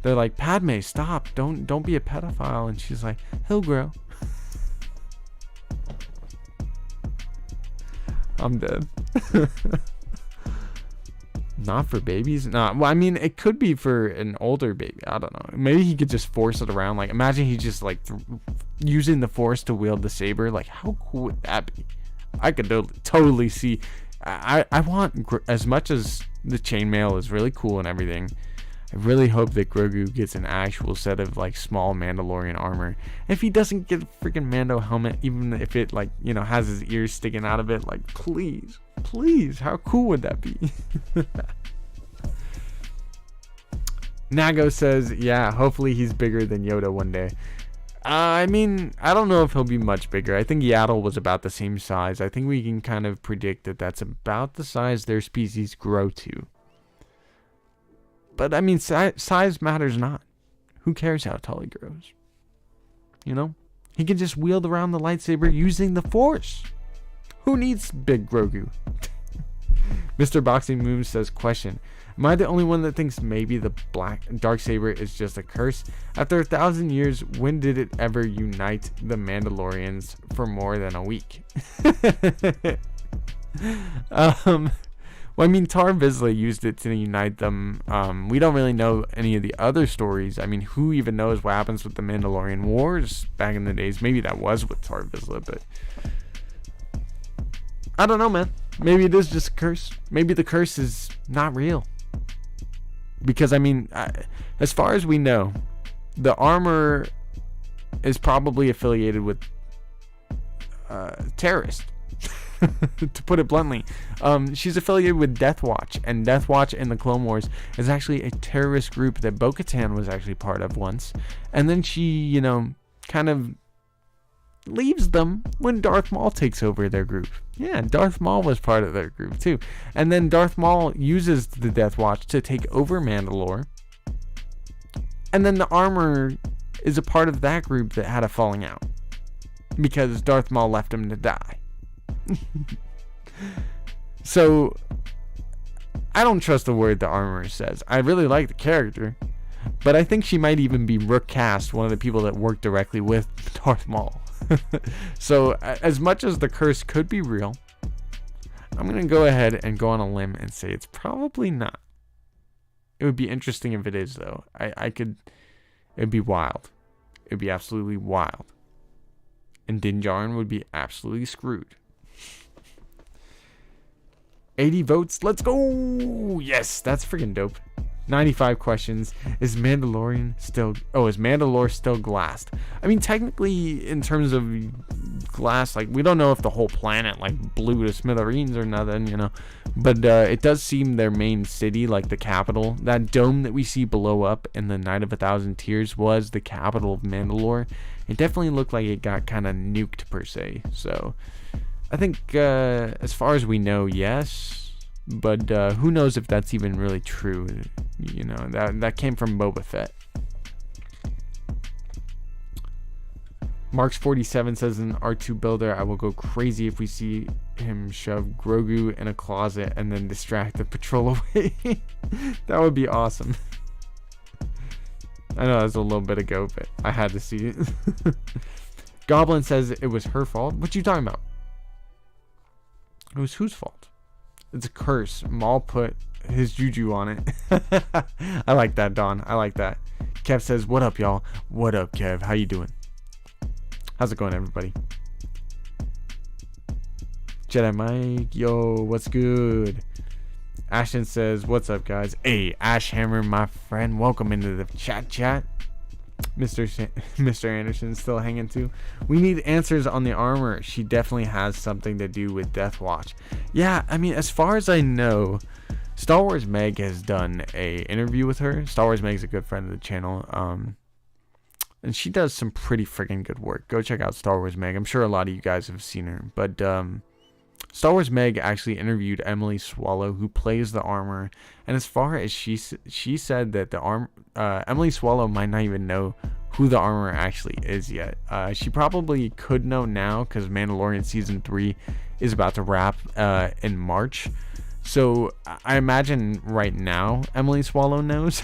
They're like, Padme, stop! Don't be a pedophile. And she's like, he'll grow. I'm dead. Not for babies? Nah. Well, I mean, it could be for an older baby. I don't know. Maybe he could just force it around. Like, imagine he just like using the Force to wield the saber. Like, how cool would that be? I could totally see. I want, as much as the chainmail is really cool and everything, I really hope that Grogu gets an actual set of like small Mandalorian armor. If he doesn't get a freaking Mando helmet, even if it like, you know, has his ears sticking out of it, like, please, how cool would that be? Nago says, yeah, hopefully he's bigger than Yoda one day. I mean, I don't know if he'll be much bigger. I think Yaddle was about the same size. I think we can kind of predict that that's about the size their species grow to. But I mean, size matters not. Who cares how tall he grows? You know? He can just wield around the lightsaber using the Force. Who needs big Grogu? Mr. Boxing Moon says, question. Am I the only one that thinks maybe the black darksaber is just a curse? After 1,000 years, when did it ever unite the Mandalorians for more than a week? Well, I mean, Tar Vizsla used it to unite them. We don't really know any of the other stories. I mean, who even knows what happens with the Mandalorian Wars back in the days? Maybe that was with Tar Vizsla, but I don't know, man. Maybe it is just a curse. Maybe the curse is not real. Because, I mean, as far as we know, the armor is probably affiliated with terrorists. To put it bluntly, she's affiliated with Death Watch, and Death Watch in the Clone Wars is actually a terrorist group that Bo-Katan was actually part of once, and then she, you know, kind of leaves them when Darth Maul takes over their group. Yeah, Darth Maul was part of their group too, and then Darth Maul uses the Death Watch to take over Mandalore, and then the armor is a part of that group that had a falling out because Darth Maul left him to die. So I don't trust the word the armorer says. I really like the character, but I think she might even be Rook Cast, one of the people that worked directly with Darth Maul. So as much as the curse could be real, I'm gonna go ahead and go on a limb and say it's probably not. It would be interesting if it is, though. It'd be wild. It'd be absolutely wild, and Din Djarin would be absolutely screwed. 80 votes. Let's go. Yes, that's freaking dope. 95 questions. Is Mandalore still glassed? I mean, technically, in terms of glass, like, we don't know if the whole planet, like, blew to smithereens or nothing, you know. But it does seem their main city, like the capital, that dome that we see below up in the Night of 1,000 Tears was the capital of Mandalore. It definitely looked like it got kind of nuked, per se. So I think, as far as we know, yes. But who knows if that's even really true? You know, that came from Boba Fett. Marks47 says, in R2 Builder, I will go crazy if we see him shove Grogu in a closet and then distract the patrol away. That would be awesome. I know that was a little bit ago, but I had to see it. Goblin says it was her fault. What you talking about? It was whose fault? It's a curse. Maul put his juju on it. I like that, Don. I like that. Kev says, what up, y'all? What up, Kev? How you doing? How's it going, everybody? Jedi Mike, yo, what's good? Ashton says, what's up, guys? Hey, Ash Hammer, my friend. Welcome into the chat. Mr. Anderson's still hanging too. We need answers on the armor. She definitely has something to do with Death Watch. Yeah, I mean, as far as I know, Star Wars Meg has done a interview with her. Star Wars Meg's a good friend of the channel. And she does some pretty freaking good work. Go check out Star Wars Meg. I'm sure a lot of you guys have seen her. But Star Wars Meg actually interviewed Emily Swallow, who plays the armor. And as far as she said that Emily Swallow might not even know who the armor actually is yet. She probably could know now because Mandalorian Season 3 is about to wrap in March. So I imagine right now Emily Swallow knows.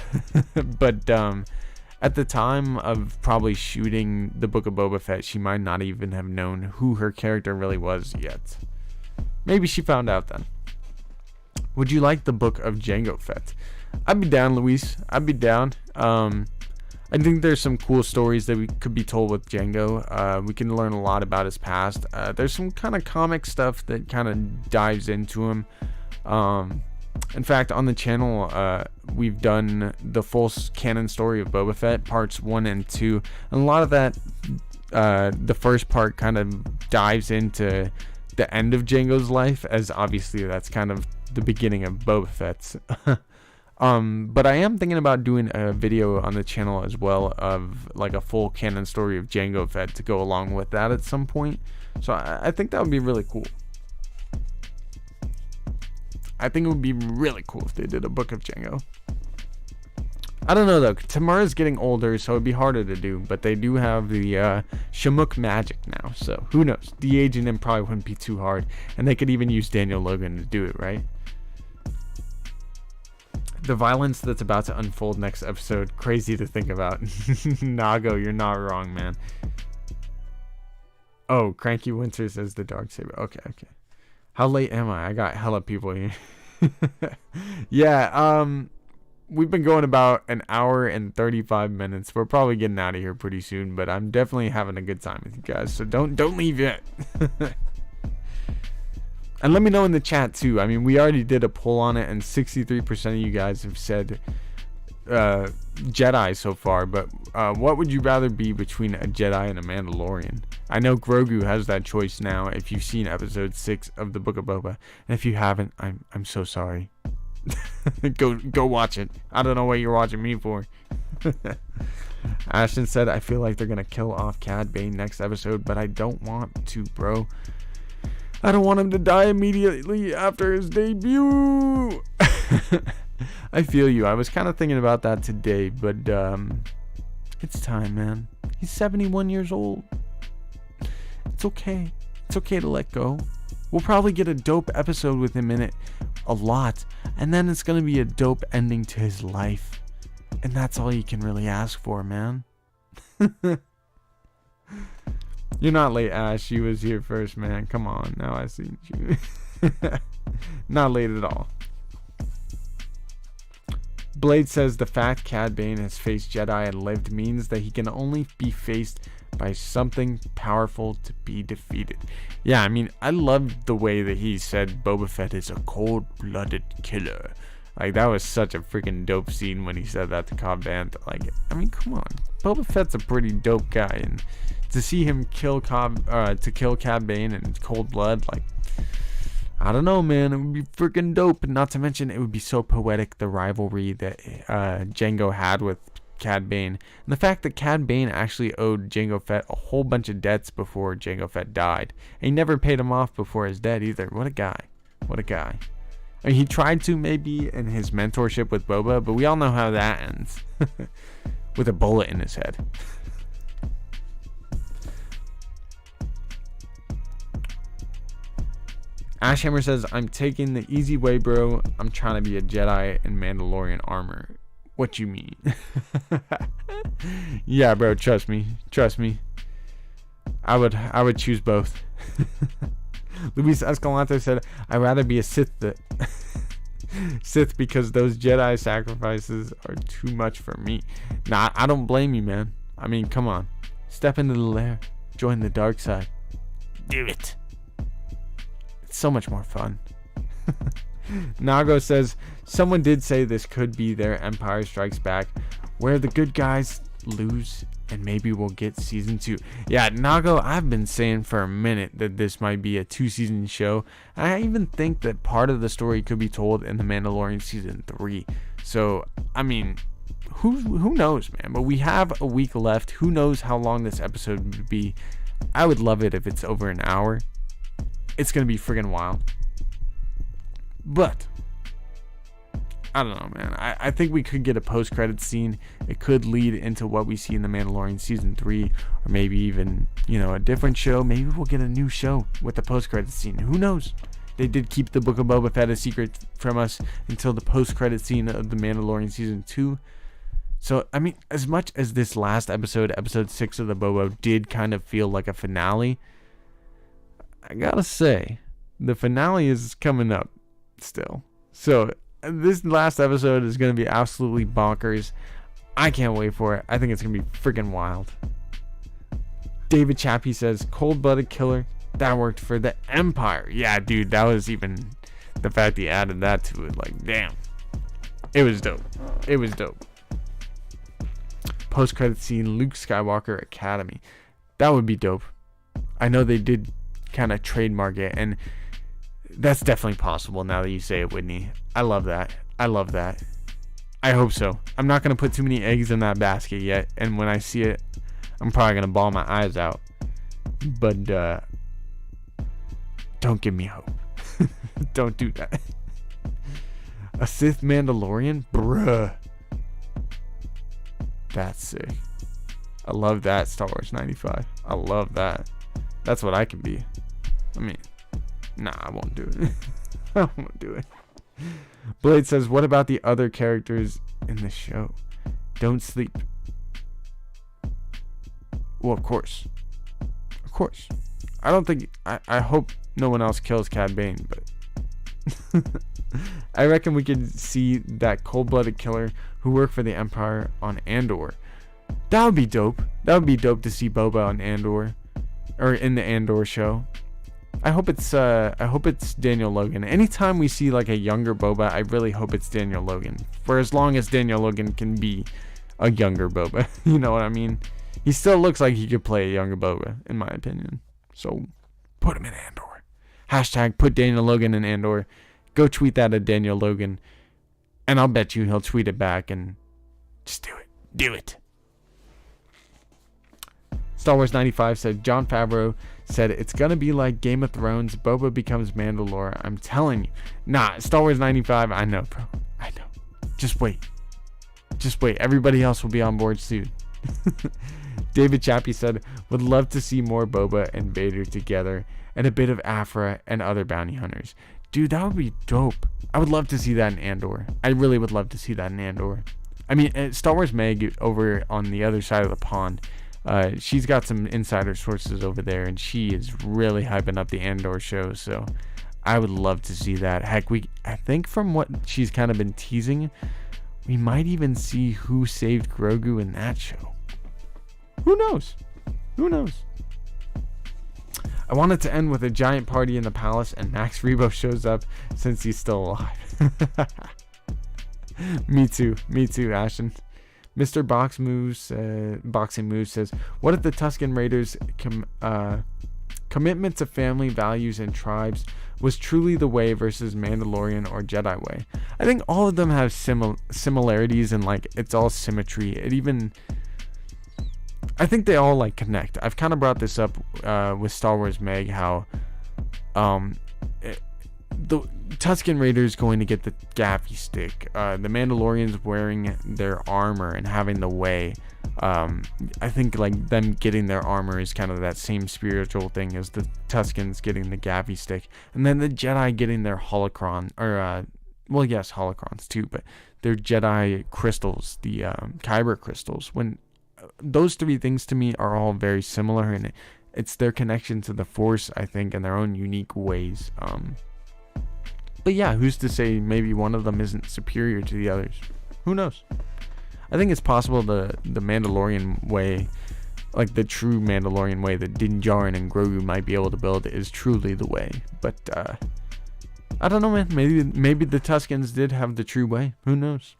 But at the time of probably shooting the Book of Boba Fett, she might not even have known who her character really was yet. Maybe she found out then. Would you like the Book of Jango Fett? I'd be down, Luis. I'd be down. I think there's some cool stories that we could be told with Jango. We can learn a lot about his past. There's some kind of comic stuff that kind of dives into him. In fact, on the channel, we've done the full canon story of Boba Fett, parts 1 and 2. And a lot of that, the first part kind of dives into the end of Jango's life, as obviously that's kind of the beginning of Boba Fett's. But I am thinking about doing a video on the channel as well of like a full canon story of Jango Fett to go along with that at some point. So I think that would be really cool. I think it would be really cool if they did a Book of Jango. I don't know though. Tamara's getting older, so it'd be harder to do. But they do have the Shamuk magic now, so who knows? De-aging them probably wouldn't be too hard, and they could even use Daniel Logan to do it, right? The violence that's about to unfold next episode, crazy to think about. Nago, you're not wrong, man. Oh, Cranky Winter says the Darksaber. Okay. How late am I? I got hella people here. Yeah, we've been going about an hour and 35 minutes. We're probably getting out of here pretty soon, but I'm definitely having a good time with you guys. So don't leave yet. And let me know in the chat too. I mean, we already did a poll on it, and 63% of you guys have said Jedi so far. But what would you rather be between a Jedi and a Mandalorian? I know Grogu has that choice now. If you've seen episode 6 of the Book of Boba, and if you haven't, I'm so sorry. Go watch it. I don't know what you're watching me for. Ashton said, I feel like they're gonna kill off Cad Bane next episode, but I don't want to, bro. I don't want him to die immediately after his debut. I feel you. I was kind of thinking about that today, but it's time, man. He's 71 years old. It's okay. It's okay to let go. We'll probably get a dope episode with him in it a lot, and then it's going to be a dope ending to his life. And that's all you can really ask for, man. You're not late, Ash. You was here first, man. Come on. Now I see you. Not late at all. Blade says the fact Cad Bane has faced Jedi and lived means that he can only be faced by something powerful to be defeated. Yeah, I mean, I loved the way that he said Boba Fett is a cold-blooded killer. Like, that was such a freaking dope scene when he said that to Cad Bane. Like, I mean, come on. Boba Fett's a pretty dope guy, and to see him kill Cad Bane in cold blood, like, I don't know, man. It would be freaking dope. Not to mention, it would be so poetic, the rivalry that Jango had with Cad Bane. And the fact that Cad Bane actually owed Jango Fett a whole bunch of debts before Jango Fett died. And he never paid him off before his death either. What a guy. What a guy. I mean, he tried to maybe in his mentorship with Boba, but we all know how that ends. With a bullet in his head. Ashhammer says, I'm taking the easy way, bro. I'm trying to be a Jedi in Mandalorian armor. What you mean? Yeah, bro, trust me. Trust me. I would choose both. Luis Escalante said, I'd rather be a Sith Sith because those Jedi sacrifices are too much for me. Nah, I don't blame you, man. I mean, come on. Step into the lair. Join the dark side. Do it. So much more fun. Nago says, someone did say this could be their Empire Strikes Back, where the good guys lose and maybe we'll get season 2. Yeah, Nago, I've been saying for a minute that this might be a 2-season show. I even think that part of the story could be told in The Mandalorian season 3. So, I mean, who knows, man? But we have a week left. Who knows how long this episode would be? I would love it if it's over an hour. It's gonna be friggin' wild. But I don't know, man. I think we could get a post-credit scene. It could lead into what we see in The Mandalorian season 3, or maybe even, you know, a different show. Maybe we'll get a new show with a post-credit scene. Who knows? They did keep the Book of Boba Fett a secret from us until the post-credit scene of The Mandalorian season 2. So, I mean, as much as this last episode, episode 6 of the Boba, did kind of feel like a finale, I gotta say, the finale is coming up still. So, this last episode is going to be absolutely bonkers. I can't wait for it. I think it's going to be freaking wild. David Chappie says, cold-blooded killer. That worked for the Empire. Yeah, dude, that was even the fact he added that to it. Like, damn. It was dope. It was dope. Post-credit scene, Luke Skywalker Academy. That would be dope. I know they did kind of trademark it, and that's definitely possible now that you say it, Whitney. I love that. I love that. I hope so. I'm not gonna put too many eggs in that basket yet, and when I see it, I'm probably gonna bawl my eyes out. But don't give me hope. Don't do that. A Sith Mandalorian? Bruh. That's sick. I love that, Star Wars 95. I love that. That's what I can be. I mean, nah, I won't do it. I won't do it. Blade says, what about the other characters in the show? Don't sleep. Well, of course. Of course. I don't think... I hope no one else kills Cad Bane, but... I reckon we could see that cold-blooded killer who worked for the Empire on Andor. That would be dope. That would be dope to see Boba on Andor. Or in the Andor show. I hope it's Daniel Logan. Anytime we see like a younger Boba, I really hope it's Daniel Logan. For as long as Daniel Logan can be a younger Boba. You know what I mean? He still looks like he could play a younger Boba, in my opinion. So, put him in Andor. Hashtag put Daniel Logan in Andor. Go tweet that at Daniel Logan. And I'll bet you he'll tweet it back and just do it. Do it. Star Wars 95 said, Jon Favreau said it's gonna be like Game of Thrones. Boba becomes Mandalore. I'm telling you. Nah, Star Wars 95, I know, bro. I know. Just wait. Just wait. Everybody else will be on board soon. David Chappie said, would love to see more Boba and Vader together and a bit of Afra and other bounty hunters. Dude, that would be dope. I would love to see that in Andor. I really would love to see that in Andor. I mean, Star Wars Meg over on the other side of the pond, she's got some insider sources over there, and she is really hyping up the Andor show, so I would love to see that. Heck, I think from what she's kind of been teasing, we might even see who saved Grogu in that show. Who knows? Who knows? I wanted to end with a giant party in the palace, and Max Rebo shows up since he's still alive. Me too, Ashton. Mr. Boxing Moves says, what if the Tusken Raiders commitment to family values and tribes was truly the way versus Mandalorian or Jedi way? I think all of them have similarities, and like it's all symmetry. I think they all like connect. I've kind of brought this up with Star Wars Meg, how the Tusken Raiders going to get the gaffy stick, the Mandalorians wearing their armor and having the way. I think like them getting their armor is kind of that same spiritual thing as the Tuskens getting the gaffy stick, and then the Jedi getting their holocron, or well, yes, holocrons too, but their Jedi crystals, the Kyber crystals. When those three things to me are all very similar, and it's their connection to the Force, I think, in their own unique ways. But yeah, who's to say maybe one of them isn't superior to the others? Who knows? I think it's possible the Mandalorian way, like the true Mandalorian way that Din Djarin and Grogu might be able to build, is truly the way. But I don't know, man. Maybe the Tuskens did have the true way. Who knows?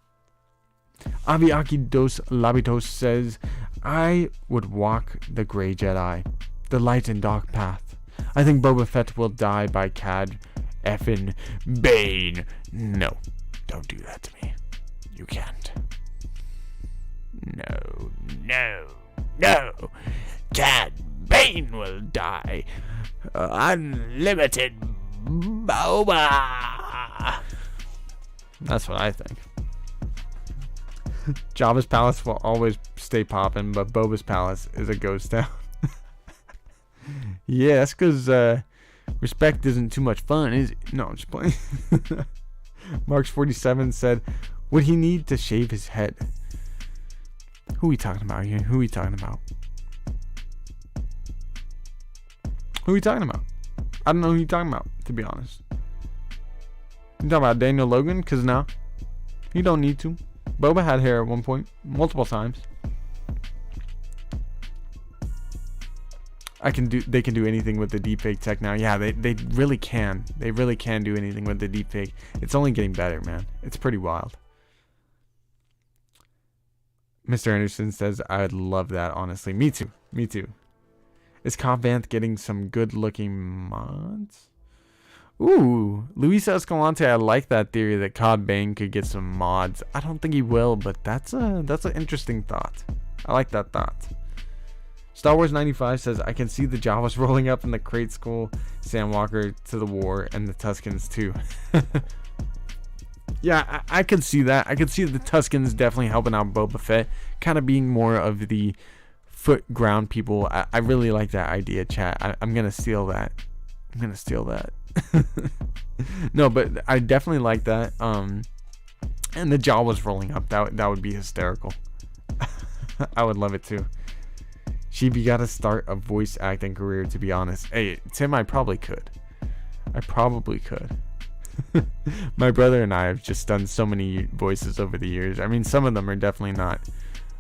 Aviaki dos Labitos says, I would walk the Grey Jedi, the light and dark path. I think Boba Fett will die by Cad effin' Bane. No, don't do that to me. You can't. No. Cad Bane will die. Unlimited Boba. That's what I think. Jabba's palace will always stay poppin', but Boba's palace is a ghost town. Yeah, that's because respect isn't too much fun, is it? No, I'm just playing. Marks47 said, would he need to shave his head? Who are we talking about here? Who are we talking about? I don't know who you're talking about, to be honest. You talking about Daniel Logan? Because no, he don't need to. Boba had hair at one point, multiple times. They can do anything with the deepfake tech now. Yeah, they really can. They really can do anything with the deepfake. It's only getting better, man. It's pretty wild. Mr. Anderson says, I'd love that, honestly. Me too. Is Cobb Vanth getting some good looking mods? Ooh, Luis Escalante, I like that theory that Cad Bane could get some mods. I don't think he will, but that's an interesting thought. I like that thought. Star Wars 95 says, I can see the Jawas rolling up in the Crate School, Sandwalker to the war, and the Tuskens too. Yeah, I could see that. I could see the Tuskens definitely helping out Boba Fett, kind of being more of the foot ground people. I really like that idea, chat. I'm gonna steal that. No, but I definitely like that. And the Jawas rolling up, that would be hysterical. I would love it too. Sheeby got to start a voice acting career, to be honest. Hey, Tim, I probably could. My brother and I have just done so many voices over the years. I mean, some of them are definitely not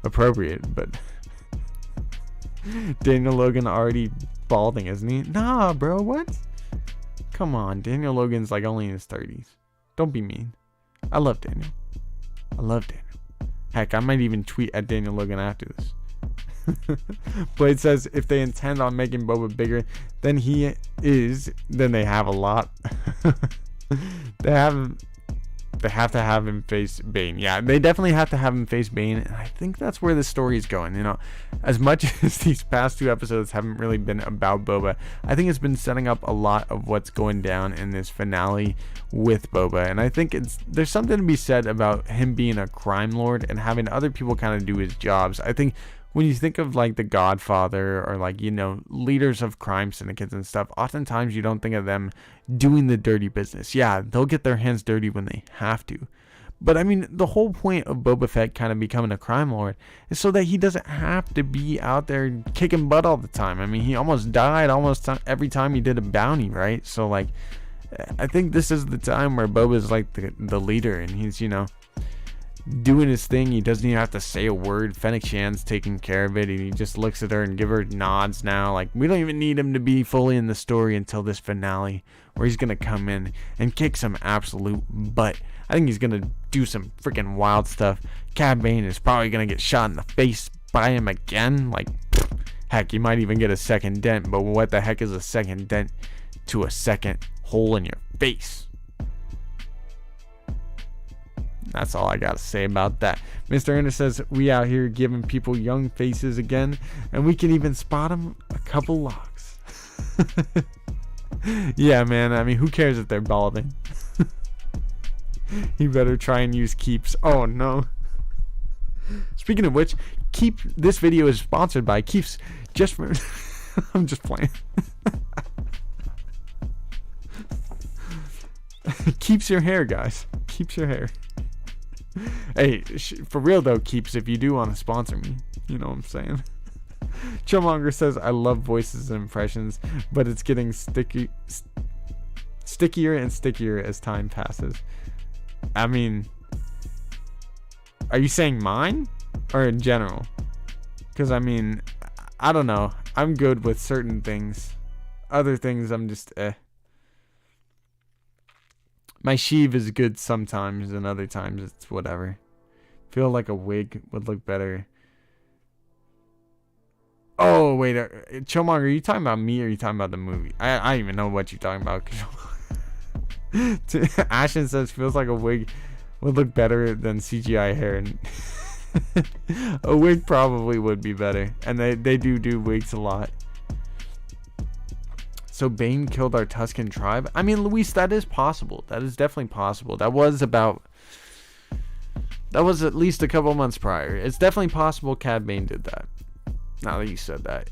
appropriate, but Daniel Logan already balding, isn't he? Nah, bro, what? Come on, Daniel Logan's like only in his 30s. Don't be mean. I love Daniel. Heck, I might even tweet at Daniel Logan after this. Blade says, if they intend on making Boba bigger than he is, then they have a lot. They have to have him face Bane. Yeah, they definitely have to have him face Bane, and I think that's where the story is going. You know, as much as these past 2 episodes haven't really been about Boba, I think it's been setting up a lot of what's going down in this finale with Boba, and I think there's something to be said about him being a crime lord and having other people kind of do his jobs. I think when you think of like the Godfather or like, you know, leaders of crime syndicates and stuff, oftentimes you don't think of them doing the dirty business. Yeah, they'll get their hands dirty when they have to. But I mean, the whole point of Boba Fett kind of becoming a crime lord is so that he doesn't have to be out there kicking butt all the time. I mean, he almost died every time he did a bounty, right? So like, I think this is the time where Boba's like the leader, and he's, you know, doing his thing. He doesn't even have to say a word. Fennec Shan's taking care of it, and he just looks at her and give her nods now. Like, we don't even need him to be fully in the story until this finale, where he's gonna come in and kick some absolute butt. I think he's gonna do some freaking wild stuff. Cad Bane is probably gonna get shot in the face by him again. Like, heck, you might even get a second dent, but what the heck is a second dent to a second hole in your face? That's all I gotta say about that. Mr. Ernest says, we out here giving people young faces again, and we can even spot them a couple locks. Yeah, man, I mean, who cares if they're balding? You better try and use Keeps. Oh no. Speaking of which, this video is sponsored by Keeps. Just for I'm just playing. Keeps your hair, guys. Keeps your hair. Hey, for real though, Keeps, if you do want to sponsor me, you know what I'm saying. Chillmonger says, I love voices and impressions, but it's getting stickier and stickier as time passes. I mean, are you saying mine or in general? Because I mean, I don't know. I'm good with certain things. Other things I'm just My sheave is good sometimes, and other times it's whatever. Feel like a wig would look better. Oh, wait. Chillmonger, are you talking about me or are you talking about the movie? I don't even know what you're talking about. Ashton says, feels like a wig would look better than CGI hair. And a wig probably would be better. And they do wigs a lot. So Bane killed our Tusken tribe? I mean, Luis, that is possible. That is definitely possible. That was at least a couple months prior. It's definitely possible Cad Bane did that. Now that you said that.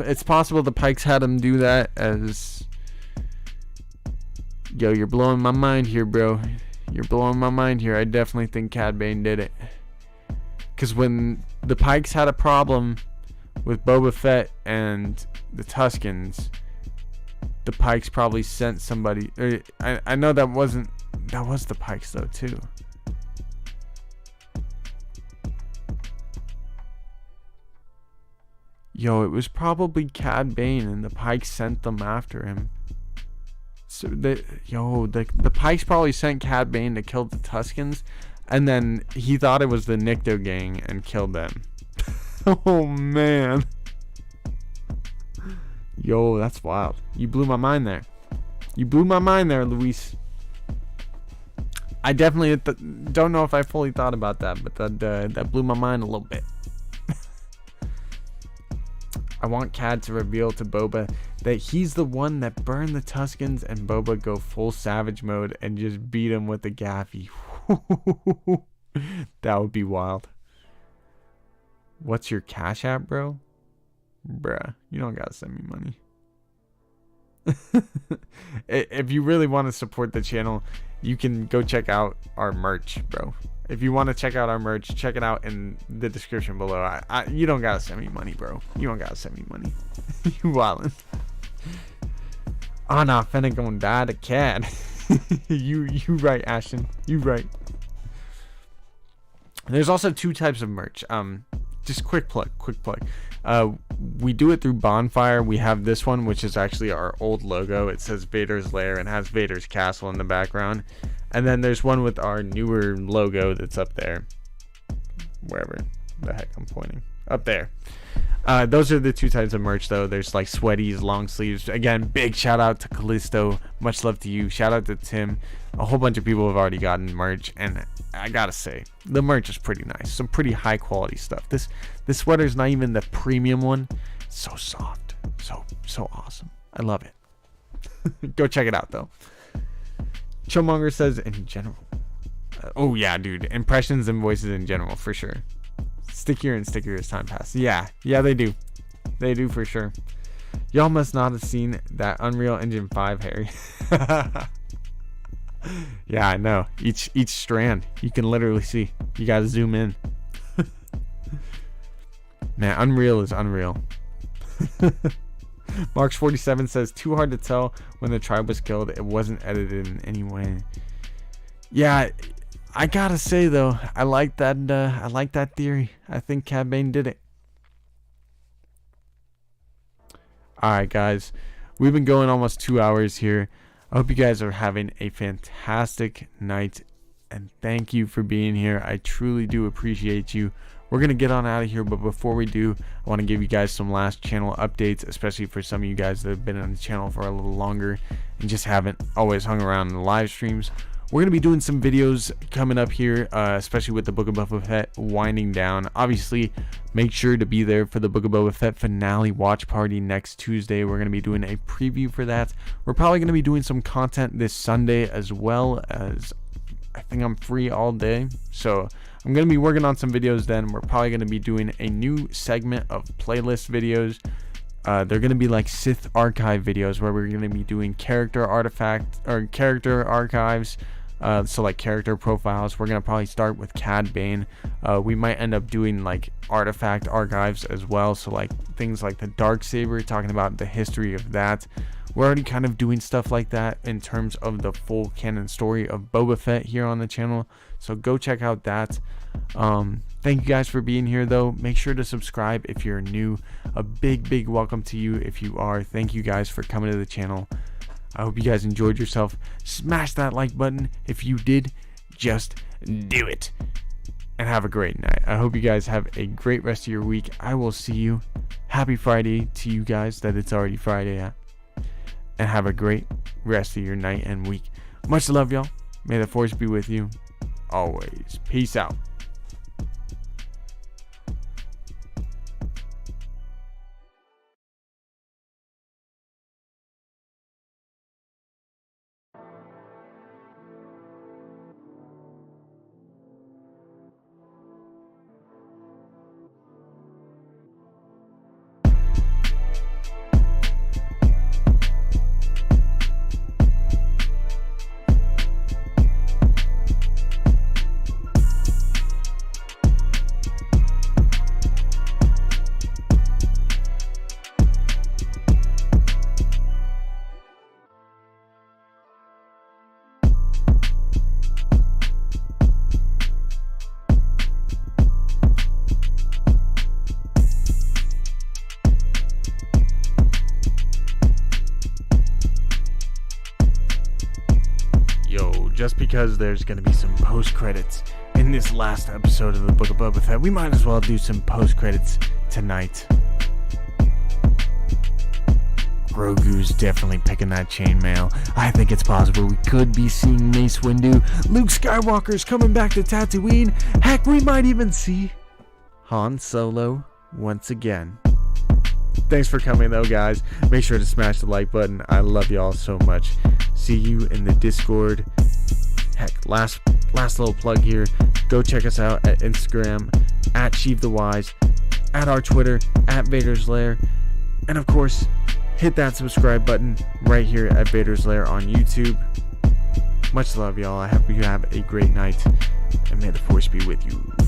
It's possible the Pikes had him do that as... Yo, you're blowing my mind here, bro. You're blowing my mind here. I definitely think Cad Bane did it. Because when the Pikes had a problem with Boba Fett and the Tuskens, the Pikes probably sent somebody. I know that was the Pikes though too. Yo, it was probably Cad Bane, and the Pikes sent them after him. So the Pikes probably sent Cad Bane to kill the Tuskens, and then he thought it was the Nikto gang and killed them. Oh man. Yo, that's wild. You blew my mind there. You blew my mind there, Luis. I definitely don't know if I fully thought about that, but that blew my mind a little bit. I want Cad to reveal to Boba that he's the one that burned the Tuskens, and Boba go full savage mode and just beat him with the gaffy. That would be wild. What's your Cash App, bro? Bruh, you don't gotta send me money. If you really want to support the channel, you can go check out our merch, bro. If you want to check out our merch, check it out in the description below. You don't gotta send me money, bro. You don't gotta send me money. You wildin'. Oh, nah, finna gonna die to Cad. You right, Ashton. You right. There's also 2 types of merch. Just quick plug. We do it through Bonfire. We have this one, which is actually our old logo. It says Vader's Lair and has Vader's castle in the background. And then there's one with our newer logo that's up there. Wherever the heck I'm pointing. Up there. Those are the 2 types of merch, though. There's like sweaties, long sleeves. Again, big shout out to Callisto. Much love to you. Shout out to Tim. A whole bunch of people have already gotten merch, and I gotta say, the merch is pretty nice. Some pretty high quality stuff. This sweater's not even the premium one. It's so soft. So awesome. I love it. Go check it out, though. Chillmonger says, in general. Oh, yeah, dude. Impressions and voices in general, for sure. Stickier and stickier as time passes. Yeah, they do. They do, for sure. Y'all must not have seen that Unreal Engine 5, Harry. Yeah, I know. Each strand, you can literally see. You gotta zoom in. Man, Unreal is unreal. Marks47 says, too hard to tell when the tribe was killed. It wasn't edited in any way. Yeah, I gotta say though, I like that theory. I think Cad Bane did it. Alright guys, we've been going almost 2 hours here. I hope you guys are having a fantastic night, and thank you for being here. I truly do appreciate you. We're going to get on out of here, but before we do, I want to give you guys some last channel updates, especially for some of you guys that have been on the channel for a little longer and just haven't always hung around in the live streams. We're going to be doing some videos coming up here, especially with the Book of Boba Fett winding down. Obviously, make sure to be there for the Book of Boba Fett finale watch party next Tuesday. We're going to be doing a preview for that. We're probably going to be doing some content this Sunday, as well as I think I'm free all day. So I'm going to be working on some videos then. We're probably going to be doing a new segment of playlist videos. They're going to be like Sith archive videos where we're going to be doing character artifacts or character archives. So like character profiles. We're gonna probably start with Cad Bane. We might end up doing like artifact archives as well, so like things like the Darksaber, talking about the history of that. We're already kind of doing stuff like that in terms of the full canon story of Boba Fett here on the channel, so go check out that. Thank you guys for being here though. Make sure to subscribe if you're new. A big welcome to you if you are. Thank you guys for coming to the channel. I hope you guys enjoyed yourself. Smash that like button. If you did, just do it. And have a great night. I hope you guys have a great rest of your week. I will see you. Happy Friday to you guys that it's already Friday. And have a great rest of your night and week. Much love, y'all. May the force be with you always. Peace out. Just because there's going to be some post-credits in this last episode of the Book of Boba Fett, we might as well do some post-credits tonight. Grogu's definitely picking that chainmail. I think it's possible we could be seeing Mace Windu. Luke Skywalker's coming back to Tatooine. Heck, we might even see Han Solo once again. Thanks for coming though, guys. Make sure to smash the like button. I love y'all so much. See you in the Discord. Heck, last little plug here. Go check us out at Instagram at Sheev the Wise, at our Twitter at Vader's Lair, and of course, hit that subscribe button right here at Vader's Lair on YouTube. Much love, y'all. I hope you have a great night, and may the Force be with you.